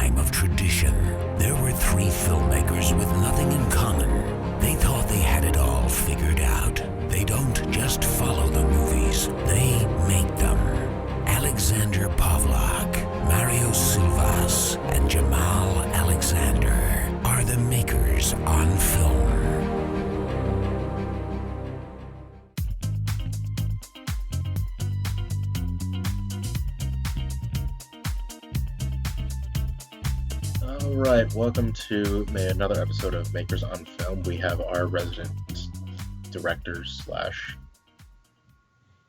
time of tradition, there were three filmmakers with nothing in common. They thought they had it all figured out. They don't just follow the movies, they make them. Alexander Pavlak, Mario Silvas, and Jamal Alexander are the makers on film. All right, welcome to another episode of Makers on Film. We have our resident director slash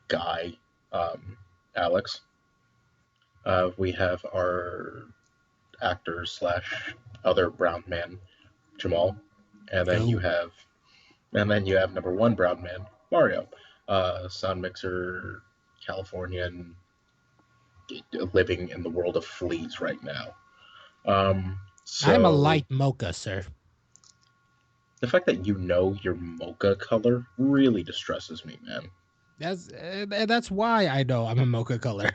guy, Alex. We have our actor slash other brown man, Jamal, and then you have number one brown man, Mario, sound mixer, Californian, living in the world of fleas right now. So, I'm a light mocha, sir. The fact that you know your mocha color really distresses me, man. That's why I know I'm a mocha color.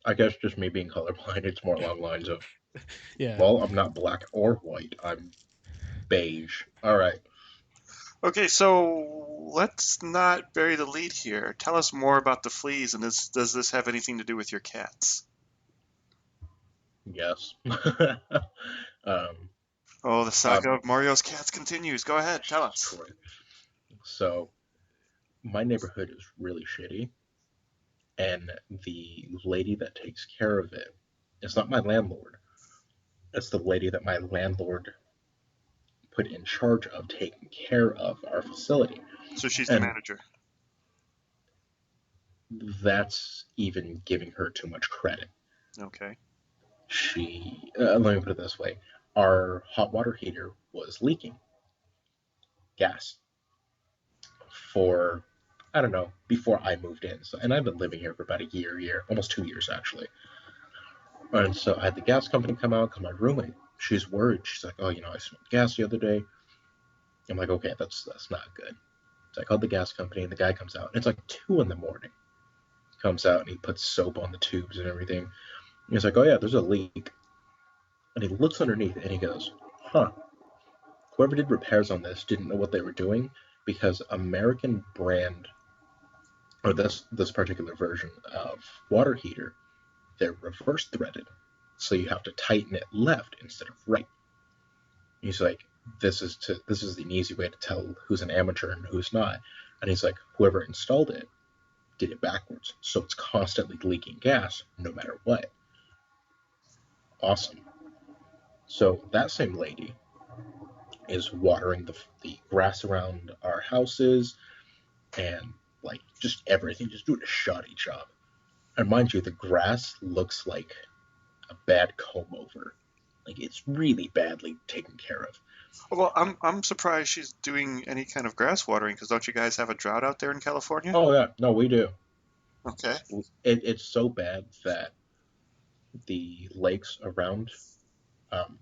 I guess just me being colorblind, it's more along the lines of, yeah. Well, I'm not black or white. I'm beige. All right. Okay, so let's not bury the lead here. Tell us more about the fleas, and does this have anything to do with your cats? Yes. Oh, the saga of Mario's cats continues. Go ahead, tell us. So, my neighborhood is really shitty, and the lady that takes care of it is not my landlord. It's the lady that my landlord put in charge of taking care of our facility. So she's the manager. That's even giving her too much credit. Okay. Let me put it this way. Our hot water heater was leaking gas for, I don't know, before I moved in. So, and I've been living here for about a year, almost 2 years actually. And so I had the gas company come out, my roommate. She's worried. She's like, oh, I smelled gas the other day. I'm like, okay, that's not good. So I called the gas company, and the guy comes out. And it's like 2 a.m. He comes out, and he puts soap on the tubes and everything. And he's like, oh, yeah, there's a leak. And he looks underneath, and he goes, huh. Whoever did repairs on this didn't know what they were doing, because American brand, or this particular version of water heater, they're reverse threaded. So you have to tighten it left instead of right. He's like, this is an easy way to tell who's an amateur and who's not. And he's like, whoever installed it did it backwards, so it's constantly leaking gas no matter what. Awesome. So that same lady is watering the grass around our houses and like just everything, just doing a shoddy job. And mind you, the grass looks like a bad comb over. Like it's really badly taken care of. Well, I'm surprised she's doing any kind of grass watering, because don't you guys have a drought out there in California? Oh yeah, no, we do. Okay. It's so bad that the lakes around,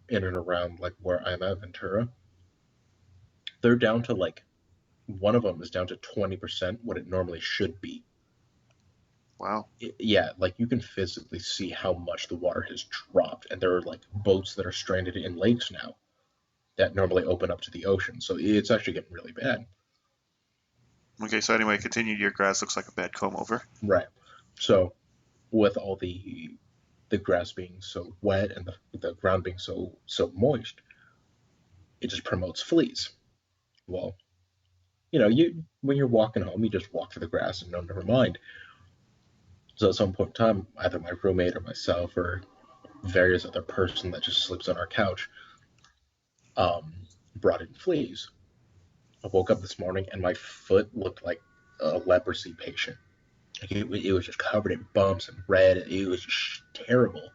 in and around like where I'm at, Ventura, they're down to like, one of them is down to 20% what it normally should be. Wow. Yeah, like you can physically see how much the water has dropped, and there are like boats that are stranded in lakes now that normally open up to the ocean. So it's actually getting really bad. Okay, so anyway, continue. Your grass looks like a bad comb over. Right. So with all the grass being so wet and the ground being so moist, it just promotes fleas. Well, when you're walking home, you just walk through the grass and never mind. So at some point in time, either my roommate or myself or various other person that just sleeps on our couch brought in fleas. I woke up this morning and my foot looked like a leprosy patient. Like it was just covered in bumps and red. It was just terrible.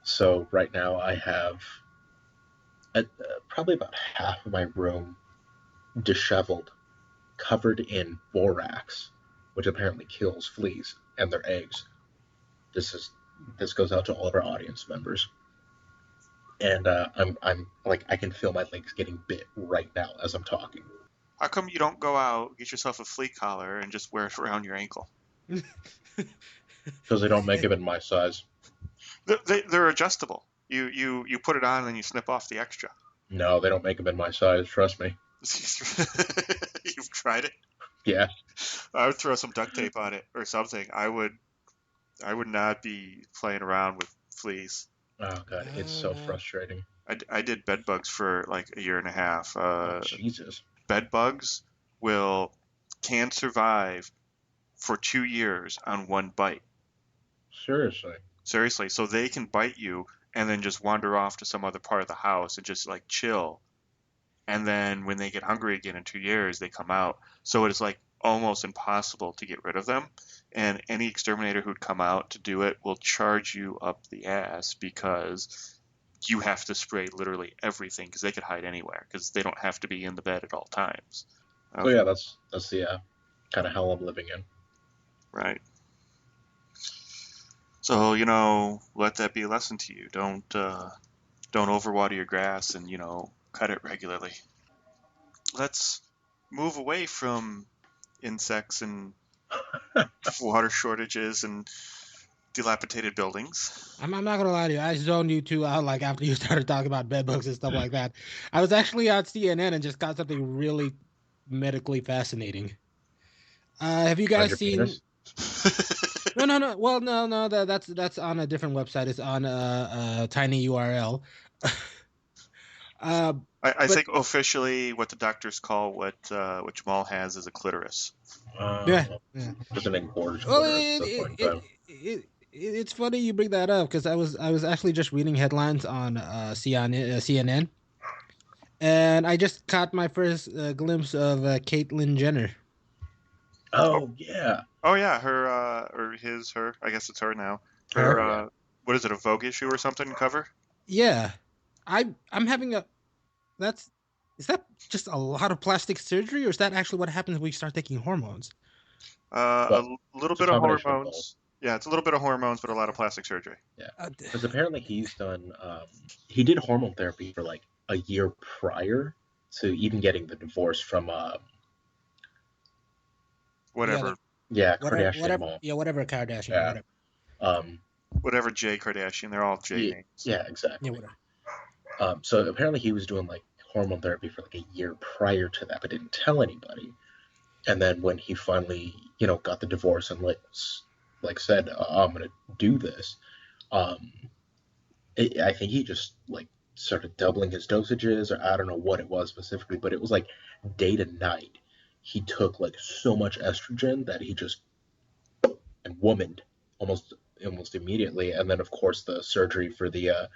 So right now I have probably about half of my room disheveled, covered in borax, which apparently kills fleas and their eggs. This goes out to all of our audience members. And I'm like, I can feel my legs getting bit right now as I'm talking. How come you don't go out, get yourself a flea collar, and just wear it around your ankle? Because they don't make them in my size. They're adjustable. You put it on and then you snip off the extra. No, they don't make them in my size. Trust me. You've tried it? Yeah. I would throw some duct tape on it or something. I would not be playing around with fleas. Oh god, it's so frustrating. I did bed bugs for like a year and a half. Oh, Jesus. Bed bugs can survive for 2 years on one bite. Seriously. So they can bite you and then just wander off to some other part of the house and just like chill. And then when they get hungry again in 2 years, they come out. So it is like almost impossible to get rid of them. And any exterminator who'd come out to do it will charge you up the ass because you have to spray literally everything because they could hide anywhere because they don't have to be in the bed at all times. So yeah, that's the kind of hell I'm living in. Right. So, let that be a lesson to you. Don't overwater your grass and, cut it regularly. Let's move away from insects and water shortages and dilapidated buildings. I'm not gonna lie to you. I zoned you two out like after you started talking about bed bugs and stuff like that. I was actually on CNN and just got something really medically fascinating. Have you guys seen? Penis? No. Well, no. That's on a different website. It's on a tiny URL. I think officially what the doctors call what Jamal has is a clitoris. Yeah. It's an engorged Well, clitoris. it's funny you bring that up because I was actually just reading headlines on CNN, and I just caught my first glimpse of Caitlyn Jenner. Oh yeah. Oh yeah, her or her. I guess it's her now. Her. What is it? A Vogue issue or something cover? Yeah, I'm having a. Is that just a lot of plastic surgery, or is that actually what happens when you start taking hormones? A little bit of hormones. Yeah, it's a little bit of hormones, but a lot of plastic surgery. Yeah, because apparently he's done. He did hormone therapy for like a year prior to even getting the divorce from whatever. Yeah, Kardashian mom. Yeah, whatever Kardashian. Yeah. Whatever. Whatever J Kardashian. They're all J names. Yeah, exactly. Yeah, whatever. So apparently he was doing like hormone therapy for like a year prior to that, but didn't tell anybody. And then when he finally, got the divorce and said, I'm gonna do this, I think he just like started doubling his dosages, or I don't know what it was specifically, but it was like day to night. He took like so much estrogen that he just womaned almost immediately. And then of course the surgery for the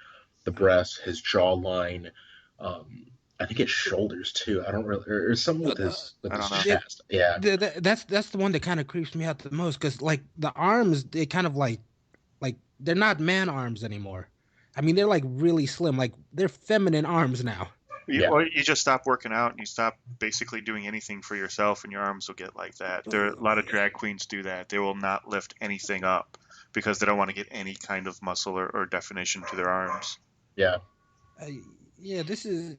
breasts, his jawline, I think his shoulders too. I don't really, or something with his chest. Yeah, that's the one that kind of creeps me out the most because like the arms, they kind of like they're not man arms anymore. I mean, they're like really slim, like they're feminine arms now. Or you just stop working out and you stop basically doing anything for yourself, and your arms will get like that. A lot of drag queens do that. They will not lift anything up because they don't want to get any kind of muscle or definition to their arms. Yeah. This is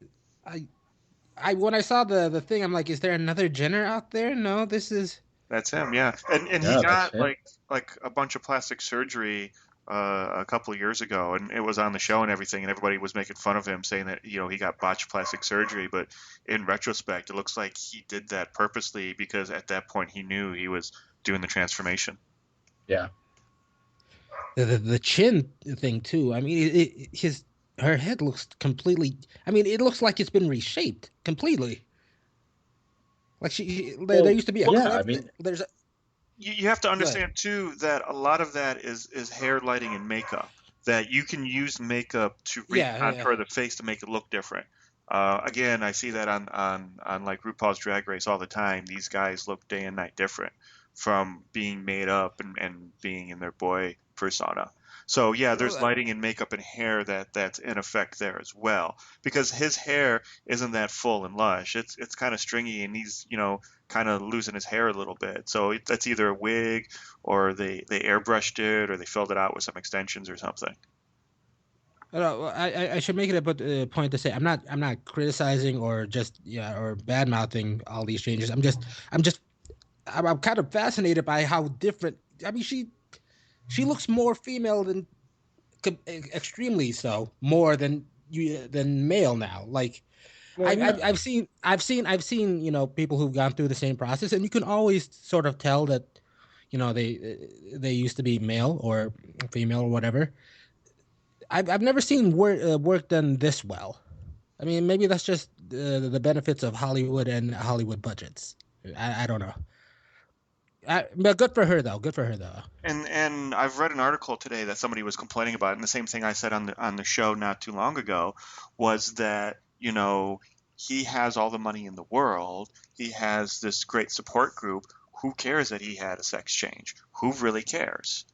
I when I saw the thing, I'm like, is there another Jenner out there? No, that's him. Yeah, and he got like a bunch of plastic surgery a couple of years ago, and it was on the show and everything, and everybody was making fun of him, saying that he got botched plastic surgery. But in retrospect, it looks like he did that purposely because at that point he knew he was doing the transformation. Yeah. The chin thing too. I mean, her head looks completely. I mean, it looks like it's been reshaped completely. Like there used to be a clip. I mean, there's a. You have to understand too that a lot of that is hair lighting and makeup. That you can use makeup to recontour the face to make it look different. Again, I see that on like RuPaul's Drag Race all the time. These guys look day and night different from being made up and being in their boy persona. So yeah, there's lighting and makeup and hair that's in effect there as well, because his hair isn't that full and lush. It's kind of stringy, and he's kind of losing his hair a little bit. So that's either a wig, or they airbrushed it, or they filled it out with some extensions or something. I should make it a point to say I'm not criticizing or or bad mouthing all these changes. I'm kind of fascinated by how different. I mean, she looks more female than extremely so, more than male now. Like Well, yeah. I've seen people who've gone through the same process, and you can always sort of tell that they used to be male or female or whatever. I've never seen work done this well. I mean, maybe that's just the benefits of Hollywood and Hollywood budgets. I don't know. But good for her though. Good for her though. And I've read an article today that somebody was complaining about, and the same thing I said on the show not too long ago was that, he has all the money in the world. He has this great support group. Who cares that he had a sex change? Who really cares?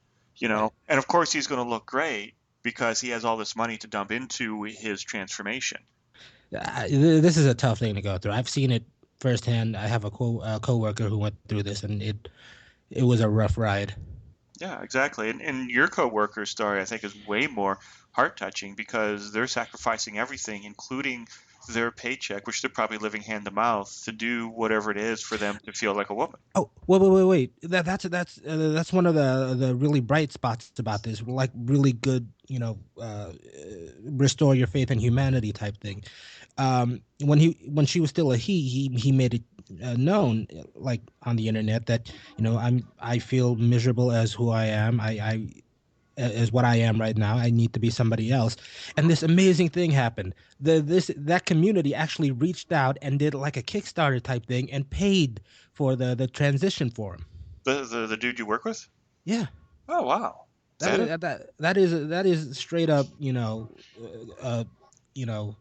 Right. And of course he's going to look great because he has all this money to dump into his transformation. This is a tough thing to go through. I've seen it firsthand. I have a coworker who went through this, and it was a rough ride. Yeah, exactly. And your coworker's story, I think, is way more heart-touching because they're sacrificing everything, including their paycheck, which they're probably living hand to mouth, to do whatever it is for them to feel like a woman. Oh, wait. That's one of the really bright spots about this, like really good, restore your faith in humanity type thing. When she was still a he made it known, like on the internet, that I feel miserable as who I am. I as what I am right now. I need to be somebody else. And this amazing thing happened. That community actually reached out and did like a Kickstarter type thing and paid for the transition for him. The dude you work with? Yeah. Oh, wow. That is straight up,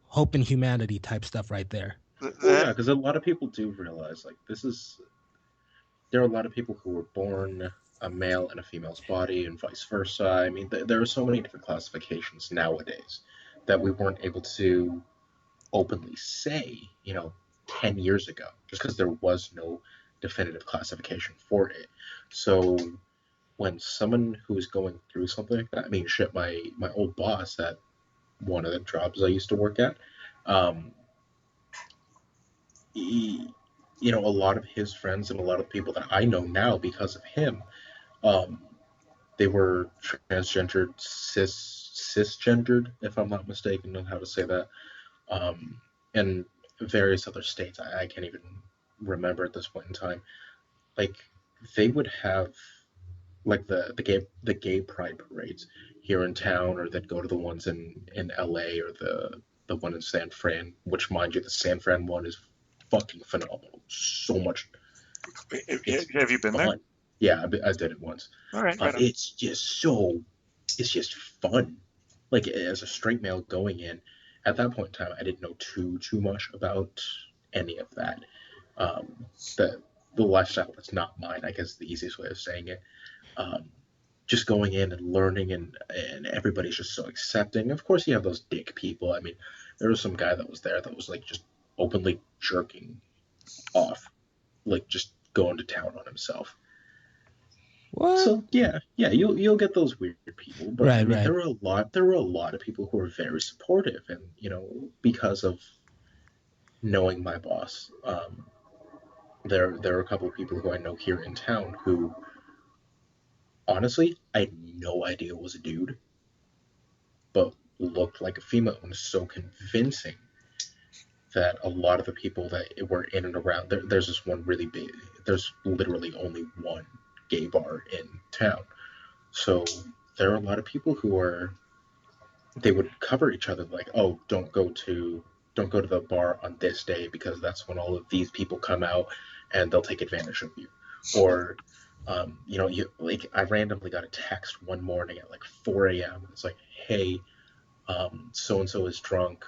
hope in humanity type stuff right there. Yeah, because a lot of people do realize, like, there are a lot of people who were born a male in a female's body and vice versa. I mean, there are so many different classifications nowadays that we weren't able to openly say, 10 years ago, just because there was no definitive classification for it. So when someone who is going through something like that, I mean, shit, my old boss at one of the jobs I used to work at, a lot of his friends and a lot of people that I know now because of him, they were transgendered, cisgendered, if I'm not mistaken, know how to say that, and various other states. I can't even remember at this point in time. Like, they would have like the gay pride parades here in town, or they'd go to the ones in LA, or the one in San Fran, which, mind you, the San Fran one is fucking phenomenal. So much. Have you been there? Yeah, I did it once. All right. It's just fun. Like, as a straight male going in, at that point in time, I didn't know too much about any of that. The lifestyle was not mine, I guess, is the easiest way of saying it. Just going in and learning, and everybody's just so accepting. Of course, you have those dick people. I mean, there was some guy that was there that was like just openly jerking off, like just going to town on himself. What? So yeah, you'll get those weird people, but right, I mean, right. there were a lot of people who were very supportive, and because of knowing my boss, there are a couple of people who I know here in town who, honestly, I had no idea was a dude, but looked like a female, and was so convincing that a lot of the people that were in and around there's this one really big. There's literally only one gay bar in town, so there are a lot of people who they would cover each other, like, oh, don't go to the bar on this day because that's when all of these people come out and they'll take advantage of you. Or like, I randomly got a text one morning at like 4 a.m. It's like, hey, so and so is drunk.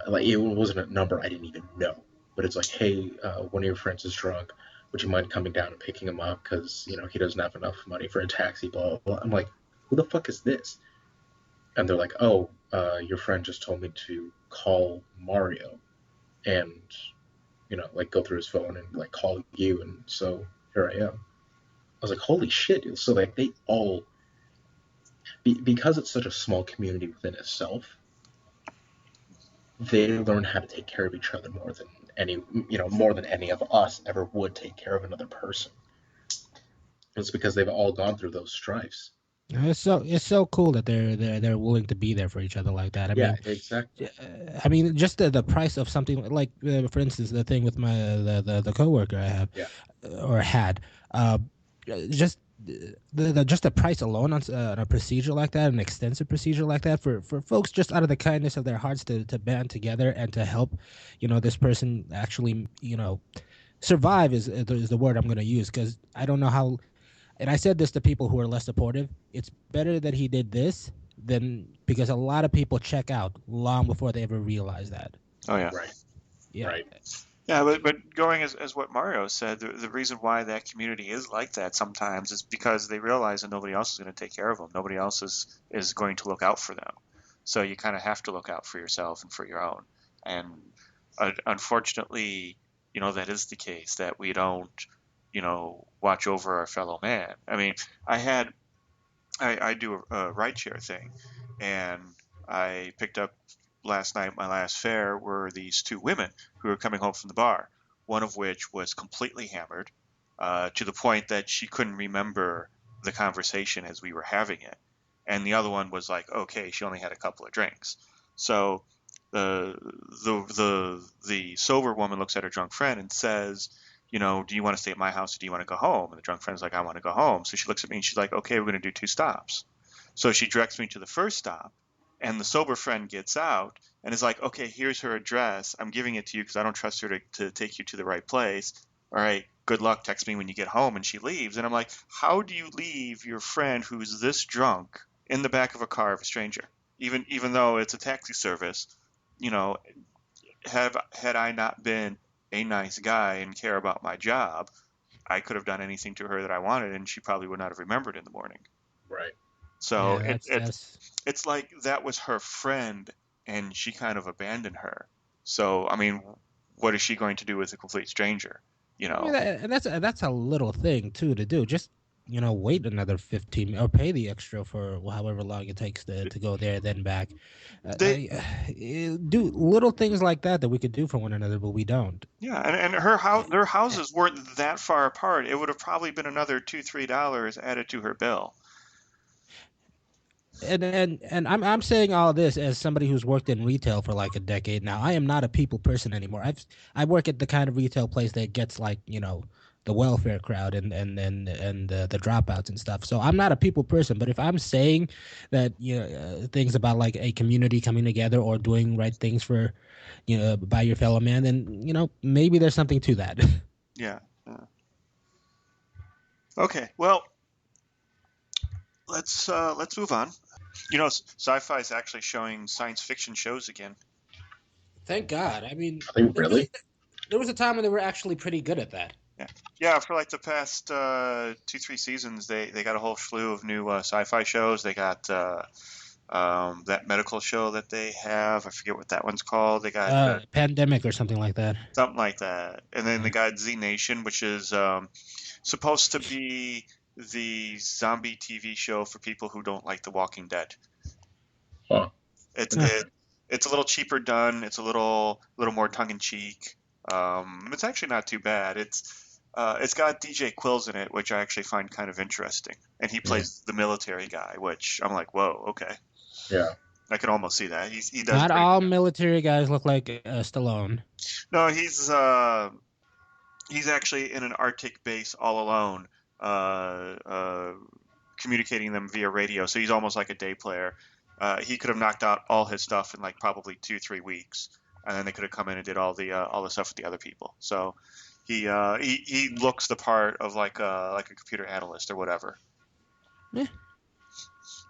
Like, it wasn't a number I didn't even know, but it's like, hey, one of your friends is drunk. Would you mind coming down and picking him up because he doesn't have enough money for a taxi? Blah blah blah. I'm like, who the fuck is this? And they're like, oh, your friend just told me to call Mario and like, go through his phone and like call you, and so here I am. I was like, holy shit. So like, they all, because it's such a small community within itself, they learn how to take care of each other more than any of us ever would take care of another person. It's because they've all gone through those strifes. It's so cool that they're willing to be there for each other like that. Yeah, exactly. I mean, just the price of something like, for instance, the thing with my the coworker I have, Yeah. or had, uh, just just the price alone on a procedure like that, an extensive procedure like that, for folks just out of the kindness of their hearts to band together and to help, this person actually, survive is the word I'm going to use, because I don't know how. And I said this to people who are less supportive. It's better that he did this than, because a lot of people check out long before they ever realize that. Oh yeah. Right. Yeah. Right. Yeah, but going as what Mario said, the reason why that community is like that sometimes is because they realize that nobody else is going to take care of them. Nobody else is going to look out for them. So you kind of have to look out for yourself and for your own. And unfortunately, that is the case, that we don't, watch over our fellow man. I mean, I do a rideshare thing, and I picked up last night. My last fare were these two women who were coming home from the bar. One of which was completely hammered, to the point that she couldn't remember the conversation as we were having it, and the other one was like, okay, she only had a couple of drinks. So the sober woman looks at her drunk friend and says, do you want to stay at my house or do you want to go home? And the drunk friend's like, I want to go home. So she looks at me and she's like, okay, we're going to do 2 stops. So she directs me to the first stop, and the sober friend gets out and is like, okay, here's her address. I'm giving it to you because I don't trust her to take you to the right place. All right, good luck. Text me when you get home. And she leaves. And I'm like, how do you leave your friend who's this drunk in the back of a car of a stranger? Even though it's a taxi service, you know, had I not been a nice guy and care about my job, I could have done anything to her that I wanted, and she probably would not have remembered in the morning. Right. So Yeah, it's like that was her friend, and she kind of abandoned her. So I mean, what is she going to do with a complete stranger? I mean, and that's a little thing too to do. Just wait another 15 or pay the extra for however long it takes to go there then back. They Do little things like that we could do for one another, but we don't. Yeah, and their houses weren't that far apart. It would have probably been another $2-3 added to her bill. And I'm saying all this as somebody who's worked in retail for like a decade now. I am not a people person anymore. I work at the kind of retail place that gets like the welfare crowd and the dropouts and stuff. So I'm not a people person. But if I'm saying that things about like a community coming together or doing right things for by your fellow man, then maybe there's something to that. Yeah. Okay. Well, let's move on. Sci-fi is actually showing science fiction shows again. Thank God. I mean, Are they really? There was a time when they were actually pretty good at that. Yeah. For like the past 2-3 seasons, they got a whole slew of new sci-fi shows. They got that medical show that they have. I forget what that one's called. They got Pandemic or something like that. something like that. And then they got Z Nation, which is supposed to be the zombie TV show for people who don't like The Walking Dead. Huh. It's a little cheaper done. It's a little more tongue in cheek. It's actually not too bad. It's got DJ Quills in it, which I actually find kind of interesting, and he plays the military guy, which I'm like, whoa, okay. Yeah. I can almost see that. He does. Not all military guys look like Stallone. No, he's actually in an Arctic base all alone, communicating them via radio. So he's almost like a day player. He could have knocked out all his stuff in like probably 2-3 weeks, and then they could have come in and did all the stuff with the other people. So he looks the part of like a computer analyst or whatever. Yeah.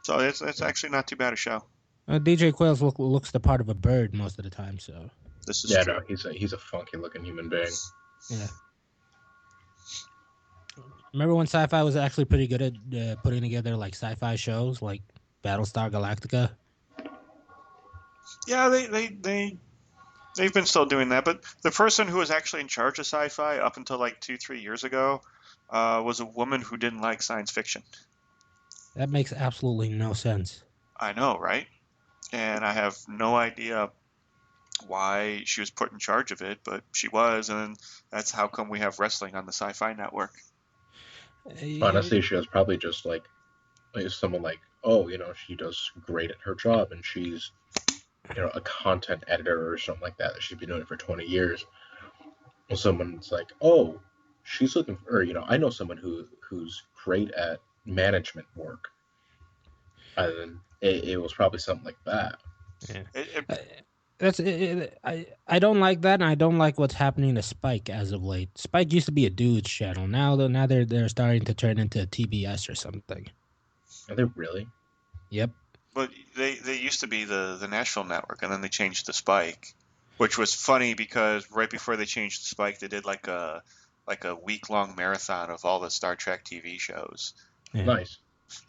So it's actually not too bad a show. DJ Quails looks the part of a bird most of the time. So this is true. No, he's a funky looking human being. Yeah. Remember when Sci-Fi was actually pretty good at putting together like sci-fi shows like Battlestar Galactica? Yeah, they've been still doing that, but the person who was actually in charge of Sci-Fi up until like 2-3 years ago was a woman who didn't like science fiction. That makes absolutely no sense. I know, right? And I have no idea why she was put in charge of it, but she was, and that's how come we have wrestling on the Sci-Fi Network. Honestly, she was probably just like like someone like, oh, she does great at her job, and she's, a content editor or something like that she's been doing it for 20 years. Well, someone's like, oh, she's looking for, or, I know someone who's great at management work. And it was probably something like that. Yeah. I don't like that, and I don't like what's happening to Spike as of late. Spike used to be a dude's channel. Now they're starting to turn into TBS or something. Are they really? Yep. But they used to be the Nashville network, and then they changed to Spike, which was funny because right before they changed to Spike, they did like a week-long marathon of all the Star Trek TV shows. Yeah. Nice.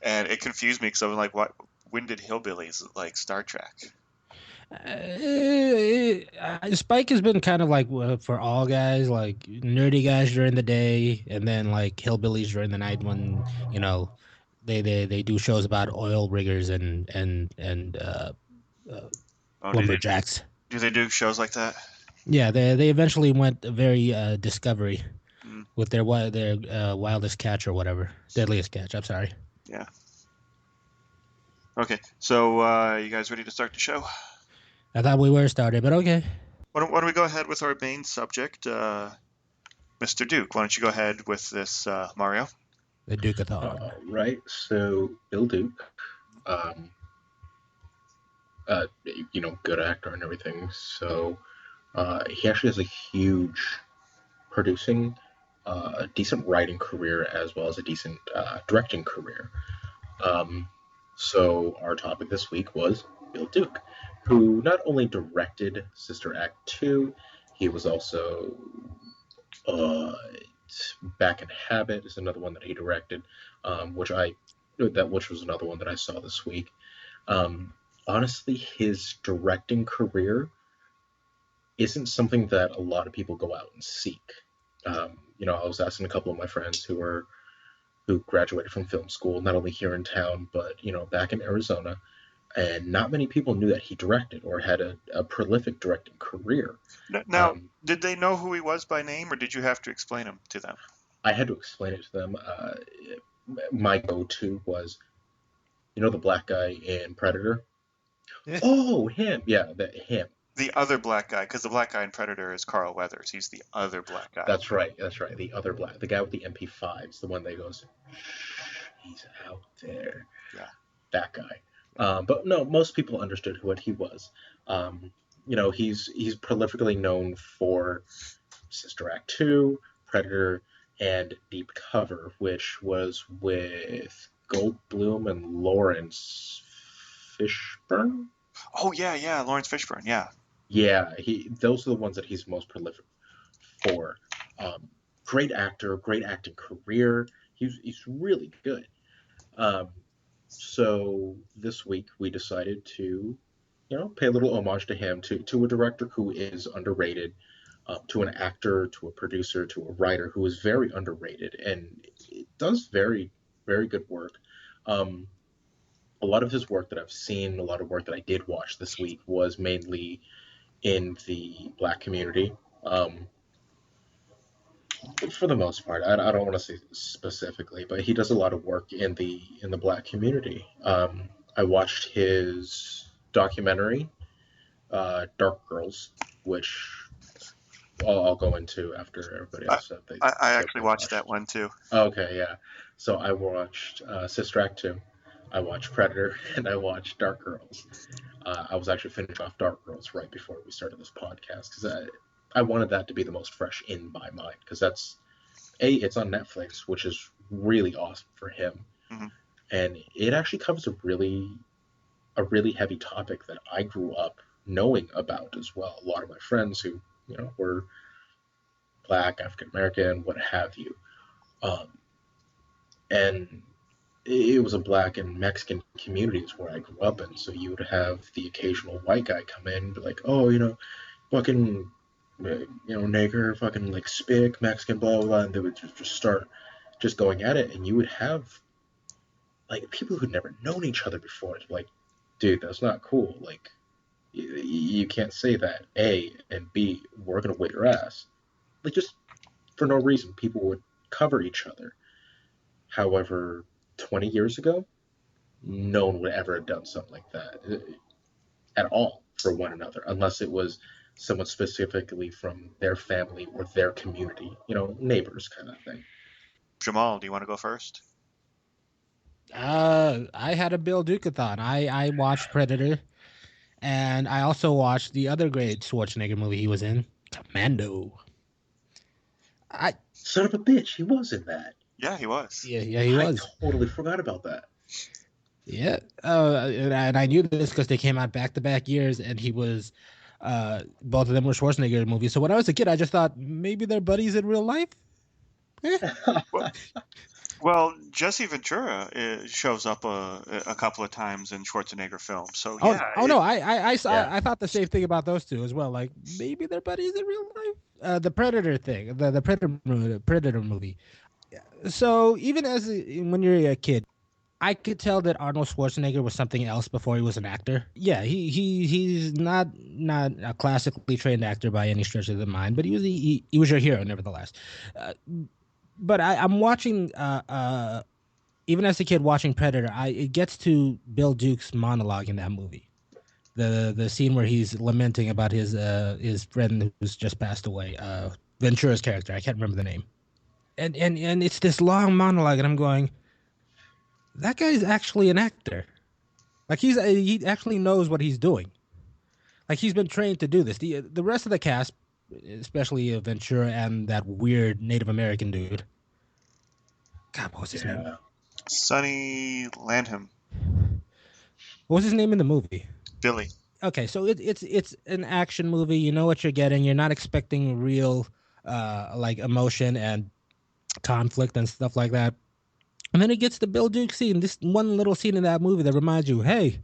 And it confused me because I was like, "What? When did hillbillies like Star Trek?" Spike has been kind of like for all guys, like nerdy guys during the day, and then like hillbillies during the night when they do shows about oil riggers and lumberjacks. Do they do shows like that? Yeah, they eventually went very Discovery with their wildest catch or whatever, deadliest catch. I'm sorry. Yeah. Okay, so you guys ready to start the show? I thought we were started, but okay. Why don't we go ahead with our main subject, Mr. Duke? Why don't you go ahead with this, Mario? The Duke-a-thon. Right. So Bill Duke, good actor and everything. So he actually has a huge producing, a decent writing career as well as a decent directing career. So our topic this week was Bill Duke, who not only directed Sister Act 2, he was also Back in Habit is another one that he directed, which was another one that I saw this week. Honestly, his directing career isn't something that a lot of people go out and seek. I was asking a couple of my friends who graduated from film school, not only here in town, but back in Arizona, and not many people knew that he directed or had a prolific directing career. Now, did they know who he was by name, or did you have to explain him to them? I had to explain it to them. My go-to was, the black guy in Predator? Oh, him. Yeah, him. The other black guy, because the black guy in Predator is Carl Weathers. He's the other black guy. That's right. The other black, the guy with the MP5s, the one that goes, he's out there. Yeah. That guy. But no, most people understood what he was. He's prolifically known for Sister Act 2, Predator, and Deep Cover, which was with Goldblum and Lawrence Fishburne. Oh yeah, Lawrence Fishburne, yeah. Yeah, those are the ones that he's most prolific for. Great actor, great acting career. He's really good. So this week we decided to, pay a little homage to him, to a director who is underrated, to an actor, to a producer, to a writer who is very underrated and does very, very good work. A lot of his work that I've seen, a lot of work that I did watch this week was mainly in the Black community. For the most part, I don't want to say specifically, but he does a lot of work in the Black community. I watched his documentary, Dark Girls, which I'll go into after everybody else. I actually watched that one too. Okay, yeah. So I watched Sister Act 2, I watched Predator, and I watched Dark Girls. I was actually finishing off Dark Girls right before we started this podcast because I wanted that to be the most fresh in my mind because it's on Netflix, which is really awesome for him, and it actually covers a really heavy topic that I grew up knowing about as well. A lot of my friends who were Black, African American, what have you, and it was a Black and Mexican communities where I grew up in. So you would have the occasional white guy come in and be like, oh, fucking, nigger, fucking like spick, Mexican, blah, blah, blah. And they would just start just going at it. And you would have like people who'd never known each other before. It's like, dude, that's not cool. Like, you can't say that. A, and B, we're going to whip your ass. Like, just for no reason, people would cover each other. However, 20 years ago, no one would ever have done something like that at all for one another, unless it was someone specifically from their family or their community, neighbors kind of thing. Jamal, do you want to go first? I had a Bill Duke-a-thon. I watched Predator, and I also watched the other great Schwarzenegger movie he was in, Commando. Son of a bitch, he was in that. Yeah, he was. Yeah, he was. I totally forgot about that. Yeah, and I knew this because they came out back-to-back years, and he was, both of them were Schwarzenegger movies. So when I was a kid, I just thought maybe they're buddies in real life. Well, Jesse Ventura shows up a couple of times in Schwarzenegger films. So yeah. No, I thought the same thing about those two as well. Like maybe they're buddies in real life. The Predator thing, the Predator movie. So even when you're a kid, I could tell that Arnold Schwarzenegger was something else before he was an actor. Yeah, he's not a classically trained actor by any stretch of the mind, but he was your hero nevertheless. But I'm watching, even as a kid watching Predator, it gets to Bill Duke's monologue in that movie, the scene where he's lamenting about his friend who's just passed away, Ventura's character. I can't remember the name, and it's this long monologue, and I'm going, that guy's actually an actor. Like he actually knows what he's doing. Like he's been trained to do this. The rest of the cast, especially Ventura and that weird Native American dude. God, what was his name? Sonny Landham. What was his name in the movie? Billy. Okay, so it's an action movie. You know what you're getting. You're not expecting real like emotion and conflict and stuff like that. And then it gets the Bill Duke scene, this one little scene in that movie that reminds you, hey,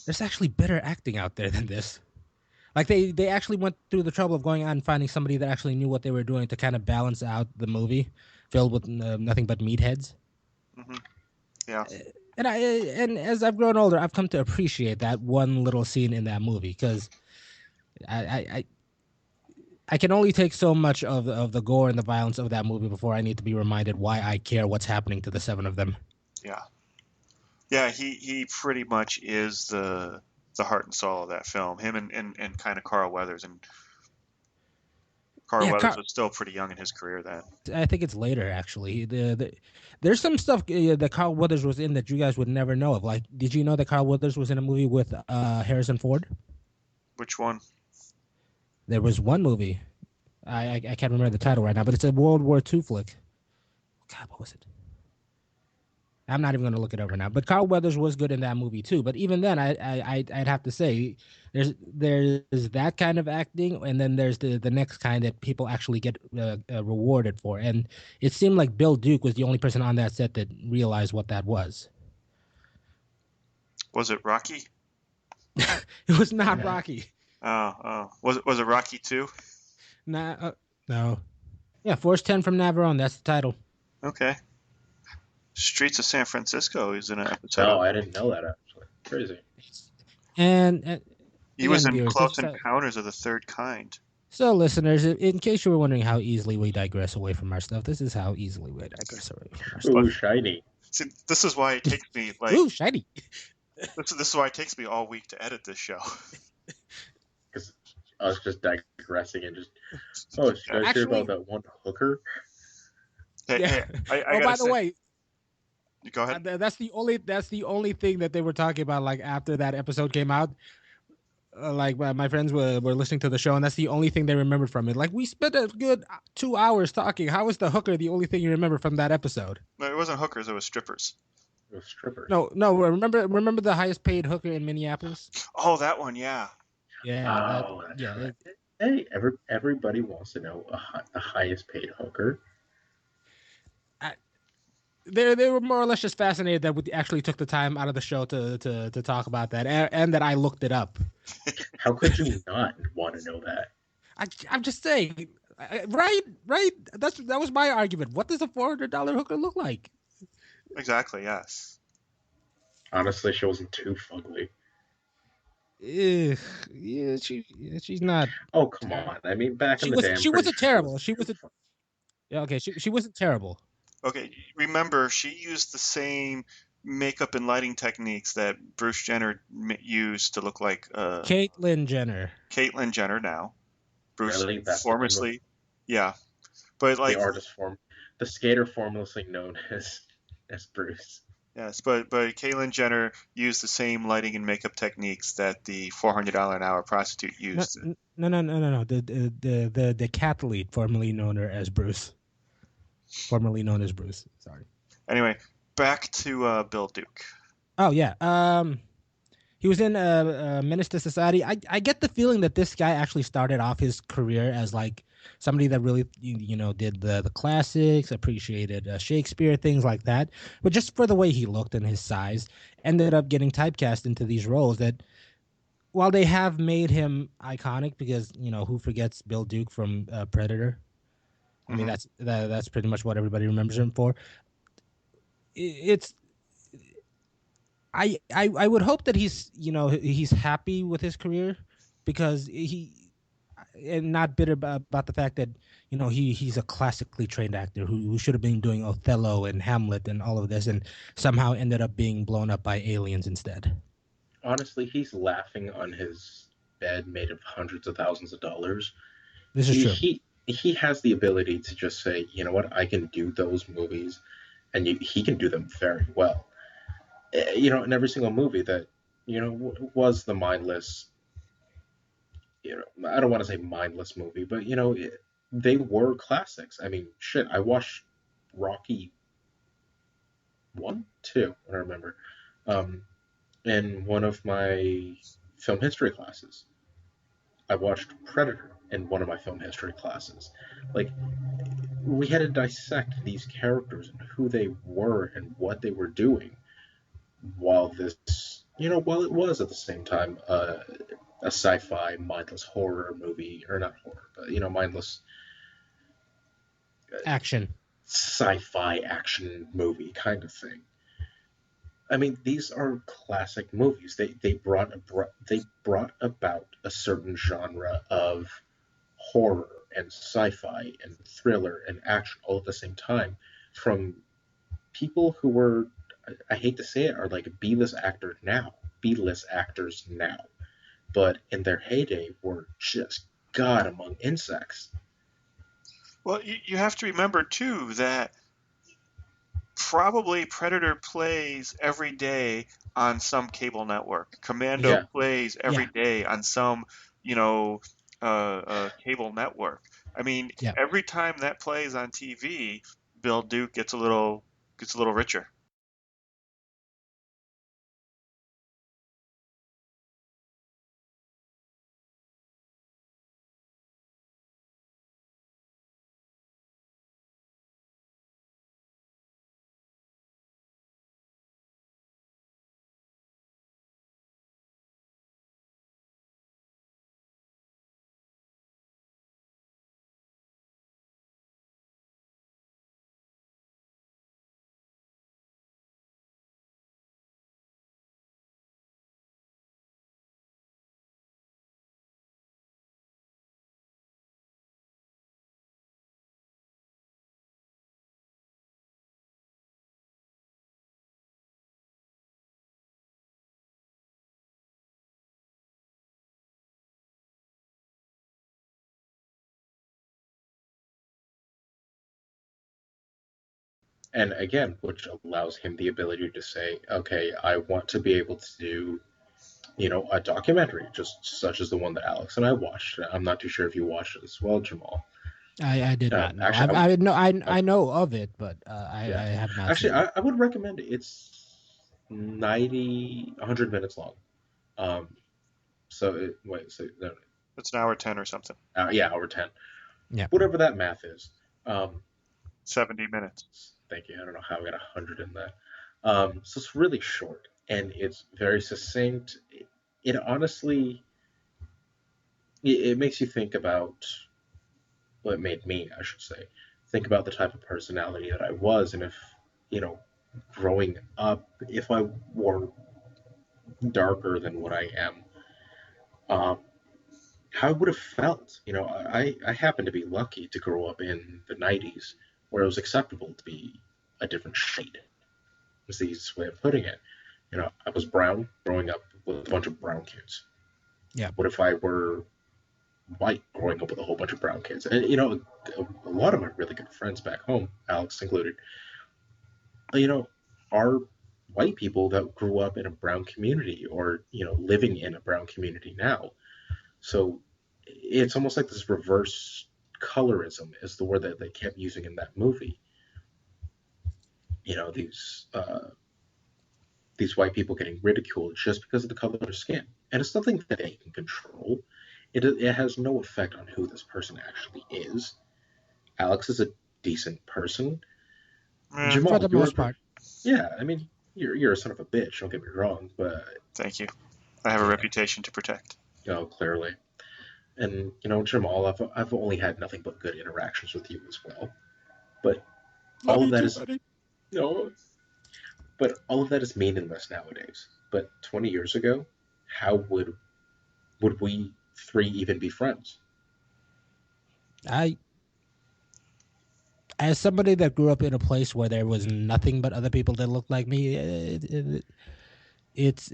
there's actually better acting out there than this. Like they actually went through the trouble of going out and finding somebody that actually knew what they were doing to kind of balance out the movie filled with nothing but meatheads. Mm-hmm. Yeah. And as I've grown older, I've come to appreciate that one little scene in that movie because I can only take so much of the gore and the violence of that movie before I need to be reminded why I care what's happening to the seven of them. Yeah. Yeah, he pretty much is the heart and soul of that film. Him and kind of Carl Weathers. And Carl Weathers was still pretty young in his career then. I think it's later, actually. There's some stuff that Carl Weathers was in that you guys would never know of. Like, did you know that Carl Weathers was in a movie with Harrison Ford? Which one? There was one movie. I can't remember the title right now, but it's a World War II flick. God, what was it? I'm not even going to look it over now. But Carl Weathers was good in that movie too. But even then, I'd have to say there's that kind of acting, and then there's the next kind that people actually get rewarded for. And it seemed like Bill Duke was the only person on that set that realized what that was. Was it Rocky? It was not Rocky. Oh. Was it Rocky 2? Nah, no. Yeah, Force 10 from Navarone. That's the title. Okay. Streets of San Francisco is in an episode. No, I didn't know that actually. Crazy. And he was in Close Encounters of the Third Kind. So, listeners, in case you were wondering how easily we digress away from our stuff, this is how easily we digress away from our stuff. Ooh, shiny. See, this is why it takes me like. Ooh, shiny. This is why it takes me all week to edit this show. Because I was just digressing and just. Oh, did you guys hear about that one hooker? Hey, by the way. Go ahead. That's the only thing that they were talking about. Like after that episode came out, like my friends were listening to the show, and that's the only thing they remembered from it. Like we spent a good 2 hours talking. How is the hooker the only thing you remember from that episode? No, it wasn't hookers. It was strippers. It was strippers. No. Remember the highest paid hooker in Minneapolis? Oh, that one, yeah. Yeah. Right. Hey, everybody wants to know the highest paid hooker. They were more or less just fascinated that we actually took the time out of the show to talk about that, and that I looked it up. How could you not want to know that? I'm just saying, right? That was my argument. What does a $400 hooker look like? Exactly. Yes. Honestly, she wasn't too fugly. Yeah, she's not. Oh, come on! I mean, back in the day, she wasn't terrible. She wasn't terrible. Okay, remember she used the same makeup and lighting techniques that Bruce Jenner used to look like Caitlyn Jenner. Caitlyn Jenner now. Bruce Really, that's formerly, yeah, but like the artist form, the skater formerly known as Bruce. yes, but Caitlyn Jenner used the same lighting and makeup techniques that the $400 an hour prostitute used. No. The cathlete, formerly known as Bruce. Formerly known as Bruce. Sorry. Anyway, back to Bill Duke. Oh yeah. He was in Menace to Society. I get the feeling that this guy actually started off his career as like somebody that really did the classics, appreciated Shakespeare, things like that. But just for the way he looked and his size, ended up getting typecast into these roles that, while they have made him iconic, because who forgets Bill Duke from Predator? I mean, that's pretty much what everybody remembers him for. It's I would hope that he's happy with his career, because and not bitter about the fact that he's a classically trained actor who should have been doing Othello and Hamlet and all of this, and somehow ended up being blown up by aliens instead. Honestly, he's laughing on his bed made of hundreds of thousands of dollars. This is true. He has the ability to just say, you know what, I can do those movies, and he can do them very well. In every single movie that was the mindless. I don't want to say mindless movie, but they were classics. I mean, shit, I watched Rocky 1, 2, I don't remember, in one of my film history classes. I watched Predator in one of my film history classes. Like, we had to dissect these characters and who they were and what they were doing, while while it was at the same time a sci-fi mindless horror movie, or not horror, but mindless action, sci-fi action movie kind of thing. I mean, these are classic movies. They brought about a certain genre of horror and sci-fi and thriller and action all at the same time, from people who were, I hate to say it, are like B-list actors now, but in their heyday were just god among insects. Well, you have to remember too that probably Predator plays every day on some cable network. Commando plays every day on some, cable network. I mean, every time that plays on TV, Bill Duke gets a little richer. And again, which allows him the ability to say, okay, I want to be able to do, a documentary, just such as the one that Alex and I watched. I'm not too sure if you watched it as well, Jamal. I did not know. Actually, I know of it, but I have not. Actually, seen it. I would recommend it. It's 100 minutes long. It's an hour 10 or something. Hour 10. Yeah. Whatever that math is. 70 minutes. Thank you. I don't know how I got 100 in that. So it's really short, and it's very succinct. It honestly, it makes you think about, well, it made me, I should say, think about the type of personality that I was, and if, growing up, if I were darker than what I am, how I would have felt. I happen to be lucky to grow up in the 90s, where it was acceptable to be a different shade. Is the easiest way of putting it. You know, I was brown growing up with a bunch of brown kids. Yeah. What if I were white growing up with a whole bunch of brown kids? And, you know, a lot of my really good friends back home, Alex included, you know, are white people that grew up in a brown community or, you know, living in a brown community now. So it's almost like this reverse colorism is the word that they kept using in that movie. You know, these white people getting ridiculed just because of the color of their skin. And it's nothing that they can control. It has no effect on who this person actually is. Alex is a decent person. For Jamal, the most part. Yeah, I mean, you're a son of a bitch, don't get me wrong, but Thank you. I have a reputation to protect. you know, clearly. And, you know, Jamal, I've only had nothing but good interactions with you as well. But Love all of you that too, is buddy. no, but all of that is meaningless nowadays. But 20 years ago, how would we three even be friends? As somebody that grew up in a place where there was nothing but other people that looked like me, it's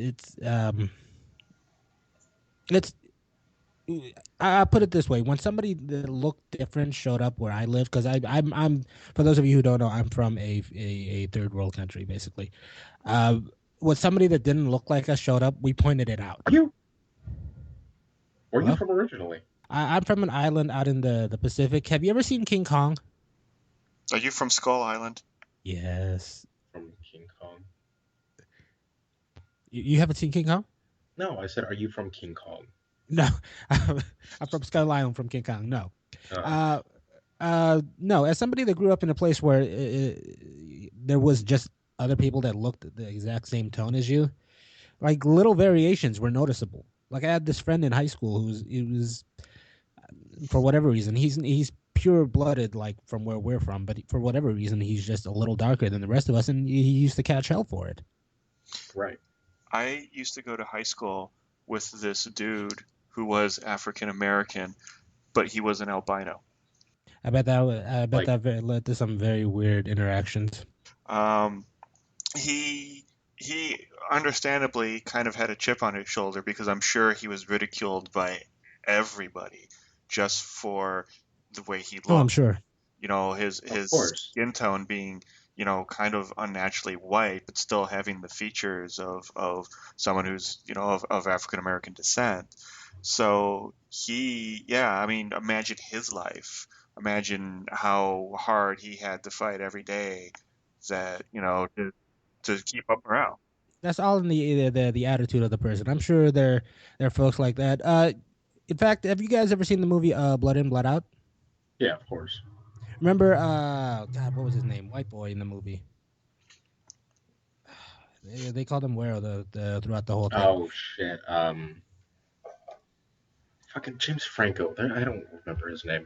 I put it this way: when somebody that looked different showed up where I live, because I'm for those of you who don't know, I'm from a third world country, basically. Uh, when somebody that didn't look like us showed up, we pointed it out. Are you? Where are you Hello? from originally? I'm from an island out in the Pacific. Have you ever seen King Kong? Are you from Skull Island? Yes. From King Kong. You haven't seen King Kong? No, I said, are you from King Kong? No, I'm from Skull Island, from King Kong. No, Uh, no. As somebody that grew up in a place where there was just other people that looked the exact same tone as you, like little variations were noticeable. Like I had this friend in high school he was for whatever reason he's pure blooded like from where we're from, but for whatever reason he's just a little darker than the rest of us, and he used to catch hell for it. right. I used to go to high school with this dude who was African American, but he was an albino. I bet that led to some very weird interactions. He understandably kind of had a chip on his shoulder because I'm sure he was ridiculed by everybody just for the way he Oh, I'm looked. sure. You know, his skin tone being, you know, kind of unnaturally white, but still having the features of someone who's, you know, of African American descent. So I mean, imagine his life. Imagine how hard he had to fight every day that, you know, to keep up morale. That's all in the attitude of the person. I'm sure there are folks like that. In fact, have you guys ever seen the movie Blood In, Blood Out? Yeah, of course. Remember, God, what was his name? White boy in the movie. They called him Wero throughout the whole thing. Oh shit. Fucking James Franco. I don't remember his name.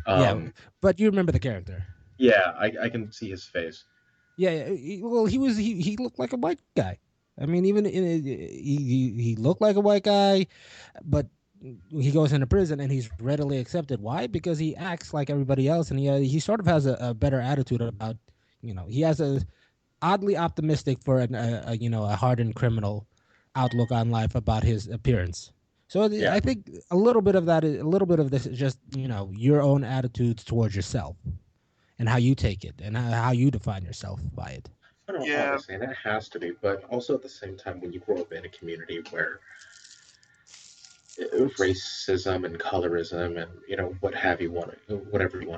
Yeah, but you remember the character. Yeah, I can see his face. Yeah, he looked like a white guy. I mean, even he looked like a white guy, but he goes into prison and he's readily accepted. Why? Because he acts like everybody else, and he sort of has a better attitude about, you know, he has a oddly optimistic for a hardened criminal outlook on life about his appearance. So Yeah. I think a little bit of this is just, you know, your own attitudes towards yourself and how you take it and how you define yourself by it. I don't know, Yeah. obviously, that has to be, but also at the same time, when you grow up in a community where racism and colorism and, you know, whatever you want